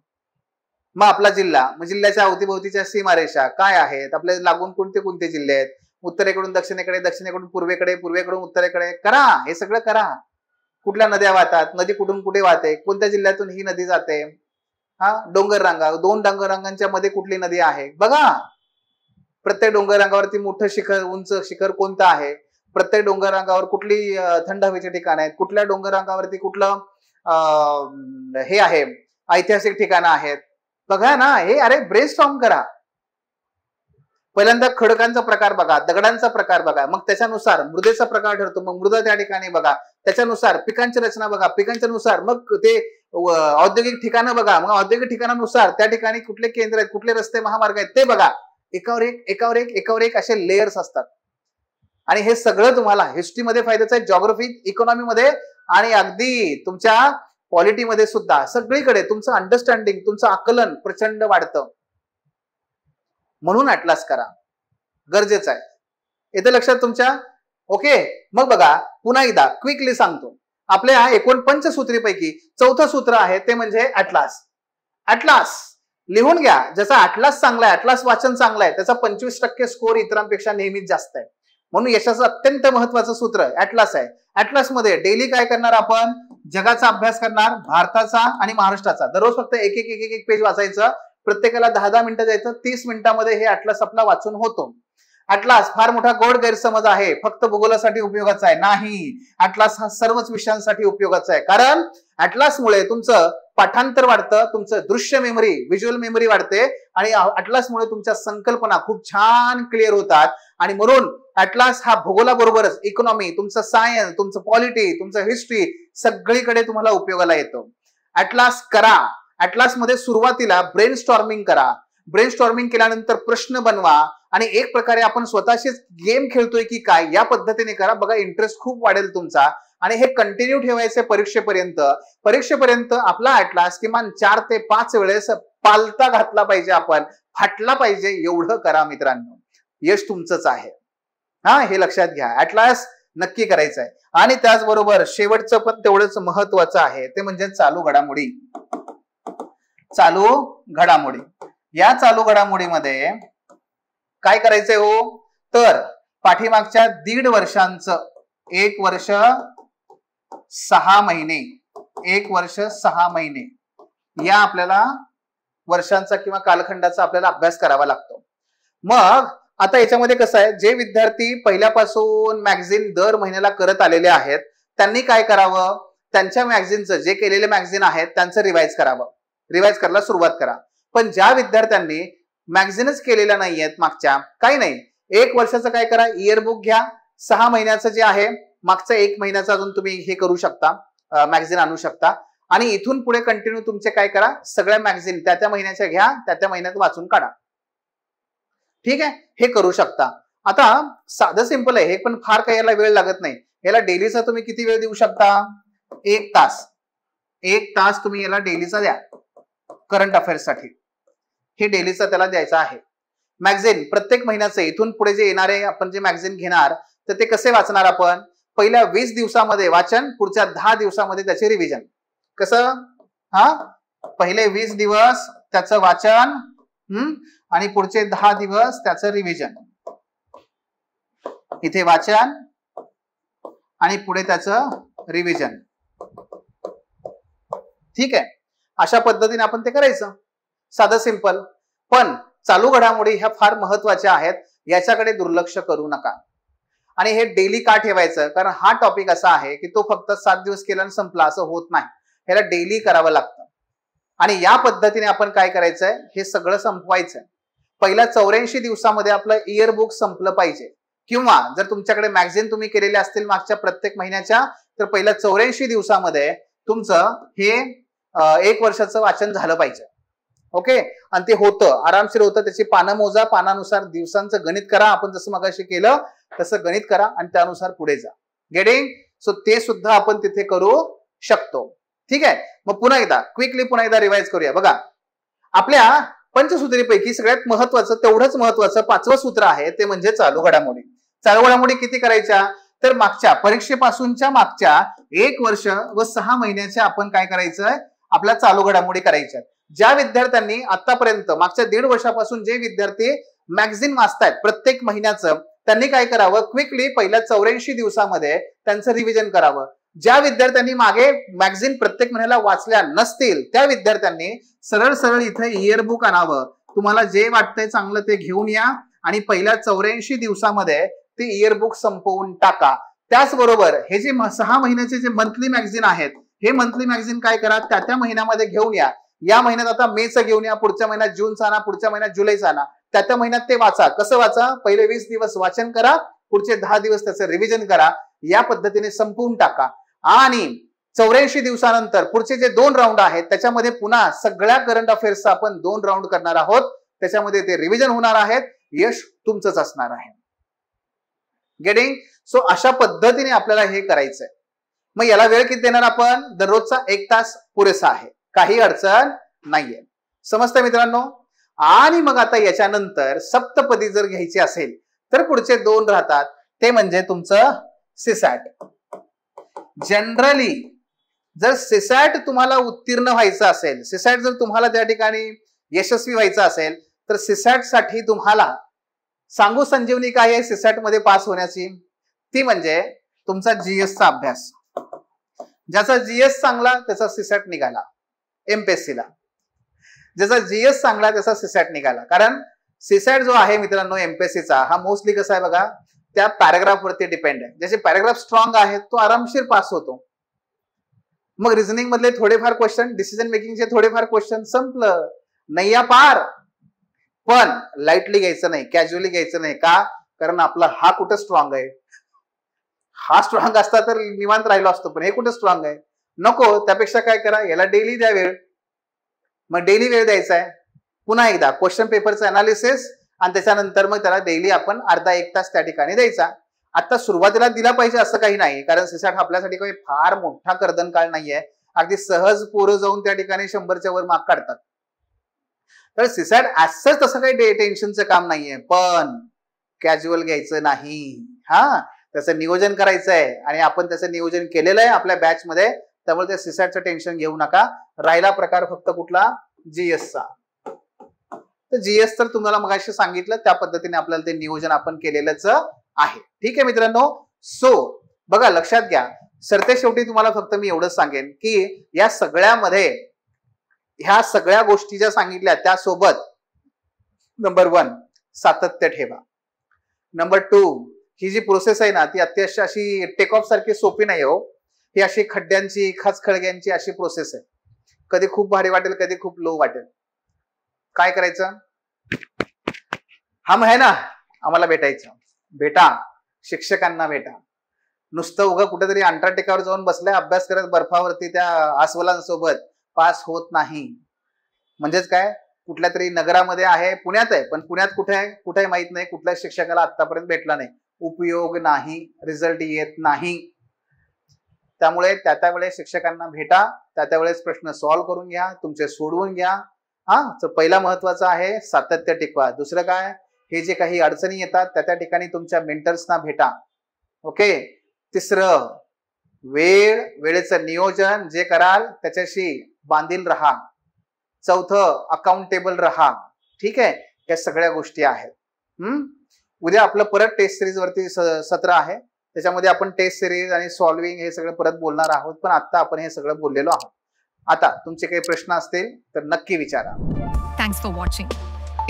मग आपला जिल्हा, मग जिल्ह्याच्या अवतीभोवतीच्या सीमारेषा काय आहेत, आपल्या लागून कोणते कोणते जिल्हे आहेत, उत्तरेकडून दक्षिणेकडे, दक्षिणेकडून पूर्वेकडे, पूर्वेकडून उत्तरेकडे. करा, हे सगळं करा. कुठल्या नद्या वाहतात, नदी कुठून कुठे वाहते, कोणत्या जिल्ह्यातून ही नदी जाते, डोंगर रांगा, 2 डोंगर रांगांच्या मध्ये कुठली नदी आहे बघा. प्रत्येक डोंगर रांगावरती मोठं शिखर, उंच शिखर कोणतं आहे, प्रत्येक डोंगर रांगावर कुठली थंड हवेची ठिकाण आहेत, कुठल्या डोंगर रांगावरती कुठलं हे आहे, ऐतिहासिक ठिकाणं आहेत बघा ना. हे अरे ब्रेनस्टॉर्म करा. पहिल्यांदा खडकांचा प्रकार बघा, दगडांचा प्रकार बघा, मग त्याच्यानुसार मृदेचा प्रकार ठरतो, मग मृदा त्या ठिकाणी बघा, त्याच्यानुसार पिकांची रचना बघा, पिकांच्या नुसार मग ते औद्योगिक ठिकाणं बघा, मग औद्योगिक ठिकाणानुसार त्या ठिकाणी कुठले केंद्र आहेत, कुठले रस्ते महामार्ग आहेत ते बघा. एकावर एक एकावर एक एकावर एक असे लेयर्स असतात. आणि हे सगळं तुम्हाला हिस्ट्रीमध्ये फायद्याचं आहे, जॉग्राफी, इकॉनॉमीमध्ये आणि अगदी तुमच्या पॉलिटीमध्ये सुद्धा. सगळीकडे तुमचं अंडरस्टँडिंग, तुमचं आकलन प्रचंड वाढतं. म्हणून ऍटलास करा, गरजेचं आहे. येते लक्षात तुमच्या? ओके. मग बघा पुन्हा एकदा क्विकली सांगतो. आपल्या 49 सूत्रीपैकी 4थं सूत्र आहे ते म्हणजे ऍटलास. ऍटलास लिहून घ्या. ज्याचा ऍटलास चांगला आहे, ऍटलास वाचन चांगलं आहे, त्याचा 25% स्कोर इतरांपेक्षा नेहमीच जास्त आहे. म्हणून यशाचं अत्यंत महत्वाचं सूत्र ऍटलास आहे. ऍटलास मध्ये डेली काय करणार आपण? जगाचा अभ्यास करणार, भारताचा आणि महाराष्ट्राचा. दररोज फक्त एक एक पेज वाचायचं. प्रत्येकाला 10-10 मिनिटं द्यायचं. 30 मिनिटांमध्ये हे ऍटलास आपला वाचून होतो. ऍटलास फार मोठा गोड गैरसमज आहे, फक्त भूगोलासाठी उपयोगाचा आहे. नाही, ऍटलास हा सर्वच विषयांसाठी उपयोगाचा आहे. कारण ऍटलासमुळे तुमचं पाठांतर वाढतं, तुमचं दृश्य मेमरी, व्हिज्युअल मेमरी वाढते आणि ऍटलासमुळे तुमच्या संकल्पना खूप छान क्लिअर होतात. आणि म्हणून ऍटलास हा भूगोलाबरोबरच इकॉनॉमी, तुमचं सायन्स, तुमचं पॉलिटी, तुमचं हिस्ट्री सगळीकडे तुम्हाला उपयोगाला येतो. ऍटलास करा. ऍटलास मध्ये सुरुवातीला ब्रेनस्टॉर्मिंग करा. ब्रेनस्टॉर्मिंग केल्यानंतर प्रश्न बनवा आणि एक प्रकारे आपण स्वतःशीच गेम खेळतोय की काय या पद्धतीने करा. बघा, इंटरेस्ट खूप वाढेल तुमचा. आणि हे कंटिन्यू ठेवायचे परीक्षेपर्यंत. परीक्षेपर्यंत आपला ऍटलास किमान 4 ते 5 वेळेस पालता घातला पाहिजे, आपण फाटला पाहिजे. एवढं करा मित्रांनो, यश तुमचंच आहे. हे लक्षात घ्या. ऍटलास नक्की करायचं आहे. आणि त्याचबरोबर शेवटचं पण तेवढंच महत्वाचं आहे ते म्हणजे चालू घडामोडी. चालू घडामोडी. या चालू घडामोडीमध्ये काय करायचंय हो? तर पाठीमागच्या 1.5 वर्षांचं 1 वर्ष 6 महिने, 1 वर्ष 6 महिने या आपल्याला वर्षांचा किंवा कालखंडाचा आपल्याला अभ्यास करावा लागतो. मग आता याच्यामध्ये कसं आहे, जे विद्यार्थी पहिल्यापासून मॅगझिन दर महिन्याला करत आलेले आहेत त्यांनी काय करावं? त्यांच्या मॅगझिनचं जे केलेले मॅगझिन आहेत त्यांचं रिवाइज करावं. रिवाइज करायला सुरुवात करा. पण ज्या विद्यार्थ्यांनी मॅगझिनच केलेल्या नाहीयेत मागच्या, काही नाही, 1 वर्षाचं काय करा, इयर बुक घ्या. 6 महिन्याचं जे आहे मागचा 1 महिन्याचा अजून तुम्ही हे करू शकता, मॅगझिन आणू शकता. आणि इथून पुढे कंटिन्यू तुमचे काय करा, सगळ्या मॅगझिन त्या महिन्याच्या घ्या, त्या महिन्यात वाचून काढा. ठीक आहे, हे करू शकता. आता साधं सिंपल आहे हे, पण फार काही याला वेळ लागत नाही. याला डेलीचा तुम्ही किती वेळ देऊ शकता, 1 तास. 1 तास तुम्ही याला डेलीचा द्या करंट अफेअर्स साठी. हे डेलीचा त्याला द्यायचा आहे. मॅगझिन प्रत्येक महिन्याचं इथून पुढे जे येणारे आपण जे मॅगझिन घेणार तर ते कसे वाचणार आपण, पहिल्या 20 दिवसामध्ये वाचन, पुढच्या 10 दिवसामध्ये त्याचे रिव्हिजन. कसं, पहिले 20 दिवस त्याचं वाचन आणि पुढचे 10 दिवस त्याचं रिव्हिजन. इथे वाचन आणि पुढे त्याचं रिव्हिजन. ठीक आहे, अशा पद्धतीने आपण ते करायचं, साधं सिंपल. पण चालू घडामोडी ह्या फार महत्वाच्या आहेत, याच्याकडे दुर्लक्ष करू नका. आणि हे डेली का ठेवायचं, कारण हा टॉपिक असा आहे की तो फक्त 7 दिवस केला आणि संपला असं होत नाही. ह्याला डेली करावं लागतं. आणि या पद्धतीने आपण काय करायचंय, हे सगळं संपवायचंय. पहिल्या 84 दिवसामध्ये आपलं इयर बुक संपलं पाहिजे. किंवा जर तुमच्याकडे मॅगझिन तुम्ही केलेले असतील मागच्या प्रत्येक महिन्याच्या, तर पहिल्या 84 दिवसामध्ये तुमचं हे 1 वर्षाचं वाचन झालं पाहिजे. ओके, आणि ते होतं, आरामशीर होतं. त्याची पानं मोजा, पानानुसार दिवसांचं गणित करा. आपण जसं मगाशी केलं तसं गणित करा आणि त्यानुसार पुढे जा. गेटिंग? सो ते सुद्धा आपण तिथे करू शकतो. ठीक आहे, मग पुन्हा एकदा क्विकली पुन्हा एकदा रिवाइज करूया. बघा, आपल्या पंचसूत्रीपैकी सगळ्यात महत्वाचं, तेवढंच महत्वाचं 5वं सूत्र आहे, ते म्हणजे चालू घडामोडी. चालू घडामोडी किती करायच्या, तर मागच्या परीक्षेपासूनच्या मागच्या 1 वर्ष व 6 महिन्याच्या आपण काय करायचंय, आपल्या चालू घडामोडी करायच्या. ज्या विद्यार्थ्यांनी आतापर्यंत मागच्या 1.5 वर्षापासून जे विद्यार्थी मॅगझिन वाचतायत प्रत्येक महिन्याचं, त्यांनी काय करावं, क्विकली पहिल्या 84 दिवसामध्ये त्यांचं रिव्हिजन करावं. ज्या विद्यार्थ्यांनी मागे मॅगझिन प्रत्येक महिन्याला वाचल्या नसतील त्या विद्यार्थ्यांनी सरळ सरळ इथे इयर बुक आणावं. तुम्हाला जे वाटतंय चांगलं ते घेऊन या आणि पहिल्या 84 दिवसामध्ये ते इयर बुक संपवून टाका. त्याचबरोबर हे जे 6 महिन्याचे जे मंथली मॅगझिन आहेत, हे मंथली मॅगझिन काय करा, त्या महिन्यामध्ये घेऊन या. या महिन्यात आता मेचं घेऊन या, पुढच्या महिन्यात जूनचा आणा, पुढच्या महिन्यात जुलैचा आणा. त्या महिन्यात ते वाचा. कसं वाचा, पहिले 20 दिवस वाचन करा, पुढचे 10 दिवस त्याचं रिव्हिजन करा. या पद्धतीने संपवून टाका. आणि 84 दिवसानंतर पुढचे जे 2 राऊंड आहेत त्याच्यामध्ये पुन्हा सगळ्या करंट अफेअर्सचा आपण 2 राऊंड करणार आहोत. त्याच्यामध्ये ते रिव्हिजन होणार आहेत. यश तुमचंच असणार आहे. गेटिंग? सो अशा पद्धतीने आपल्याला हे करायचंय. मग याला वेळ किती देणार आपण, दररोजचा 1 तास पुरेसा आहे, काही अडचण नाहीये. समजतं मित्रांनो? आणि मग आता याच्यानंतर सप्तपदी जर घ्यायची असेल तर पुढचे 2 राहतात, ते म्हणजे तुमचं सिसॅट. जनरली जर सिसॅट तुम्हाला उत्तीर्ण व्हायचं असेल, सिसॅट जर तुम्हाला त्या ठिकाणी यशस्वी व्हायचं असेल, तर सिसॅट साठी तुम्हाला सांगू संजीवनी काय आहे सिसॅट मध्ये पास होण्याची, ती म्हणजे तुमचा जीएसचा अभ्यास. ज्याचा जीएस चांगला त्याचा सिसॅट निघाला एमपीएससीला, ज्याचा जीएस चांगला त्याचा सिसॅट निघाला. कारण सिसॅट जो आहे मित्रांनो एमपीएससीचा, हा मोस्टली कसा आहे बघा, त्या पॅराग्राफ वरती डिपेंड आहे. ज्याचे पॅराग्राफ स्ट्रॉंग आहेत तो आरामशीर पास होतो. मग रिझनिंग मधले थोडेफार क्वेश्चन, डिसिजन मेकिंगचे थोडेफार क्वेश्चन, संपलं, नैया पार. पण लाईटली घ्यायचं नाही, कॅज्युअली घ्यायचं नाही. का? कारण आपला हा कुठं स्ट्रॉंग आहे, हा स्ट्रॉंग असता तर निवांत राहिलो असतो, पण हे कुठं स्ट्रॉंग आहे, नको. त्यापेक्षा काय करा, याला डेली द्या वेळ. मग डेली वेळ द्यायचा आहे. पुन्हा एकदा क्वेश्चन पेपरचं अनालिसिस आणि त्याच्यानंतर मग त्याला डेली आपण अर्धा 1 तास त्या ठिकाणी द्यायचा. आता सुरुवातीला दिला पाहिजे असं काही नाही, कारण सिसॅट आपल्यासाठी काही फार मोठा कर्दन काळ नाहीये. अगदी सहज पोरं जाऊन त्या ठिकाणी 100च्या वर मार्क काढतात. तर सिसॅट ऍज तसं काही टेन्शनचं काम नाहीये, पण कॅज्युअल घ्यायचं नाही. त्याचं नियोजन करायचं आहे आणि आपण त्याचं नियोजन केलेलं आहे आपल्या बॅच मध्ये. त्यामुळे त्या सिसॅटचं टेन्शन घेऊ नका. राहिला प्रकार फक्त कुठला, जीएसचा. तर जीएस तर तुम्हाला मगाशी सांगितलं त्या पद्धतीने आपल्याला ते नियोजन आपण केलेलंच आहे. ठीक आहे मित्रांनो? सो बघा, लक्षात घ्या, सरते शेवटी तुम्हाला फक्त मी एवढंच सांगेन की या सगळ्यामध्ये ह्या सगळ्या गोष्टी ज्या सांगितल्या त्यासोबत नंबर 1 सातत्य ठेवा. नंबर 2 ही जी प्रोसेस आहे ना ती अत्यंत अशी टेक ऑफ सारखी सोपी नाही हो. ही अशी खड्ड्यांची, खाचखळग्यांची अशी प्रोसेस आहे. कधी खूप भारी वाटेल, कधी खूप लो वाटेल. काय करायचं? हम है ना, आम्हाला भेटायचं. भेटा, शिक्षकांना भेटा. नुसतं उगा कुठेतरी अंटार्क्टिकावर जाऊन बसलाय अभ्यास करत बर्फावरती त्या अस्वलांसोबत, पास होत नाही. म्हणजेच काय, कुठल्या तरी नगरामध्ये आहे, पुण्यात आहे, पण पुण्यात कुठे आहे माहित नाही, कुठल्या शिक्षकाला आतापर्यंत भेटला नाही. उपयोग नाही, रिझल्ट येत नाही. त्यामुळे त्या वेळेस शिक्षकांना भेटा, त्या वेळेस प्रश्न सॉल्व्ह करून घ्या, तुमचे सोडवून घ्या. तर पहिला महत्वाचा आहे सातत्य टिकवा. दुसरं काय, हे जे काही अडचणी येतात त्या ठिकाणी तुमच्या मेंटर्सना भेटा. ओके. तिसरं, वेळेचं नियोजन जे कराल त्याच्याशी बांधील राहा. चौथं, अकाउंटेबल राहा. ठीक आहे, या सगळ्या गोष्टी आहेत. उद्या आपलं परत टेस्ट सिरीज वरती सत्र आहे, त्याच्यामध्ये आपण टेस्ट सिरीज आणि सॉल्विंग हे सगळं परत बोलणार आहोत. पण आता आपण हे सगळं बोललेलो आहोत. आता तुमचे काही प्रश्न असतील तर नक्की विचारा. Thanks for watching.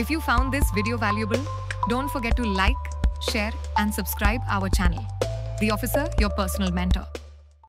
If you found this video valuable, don't forget to like, share and subscribe our channel. The Officer, your personal mentor.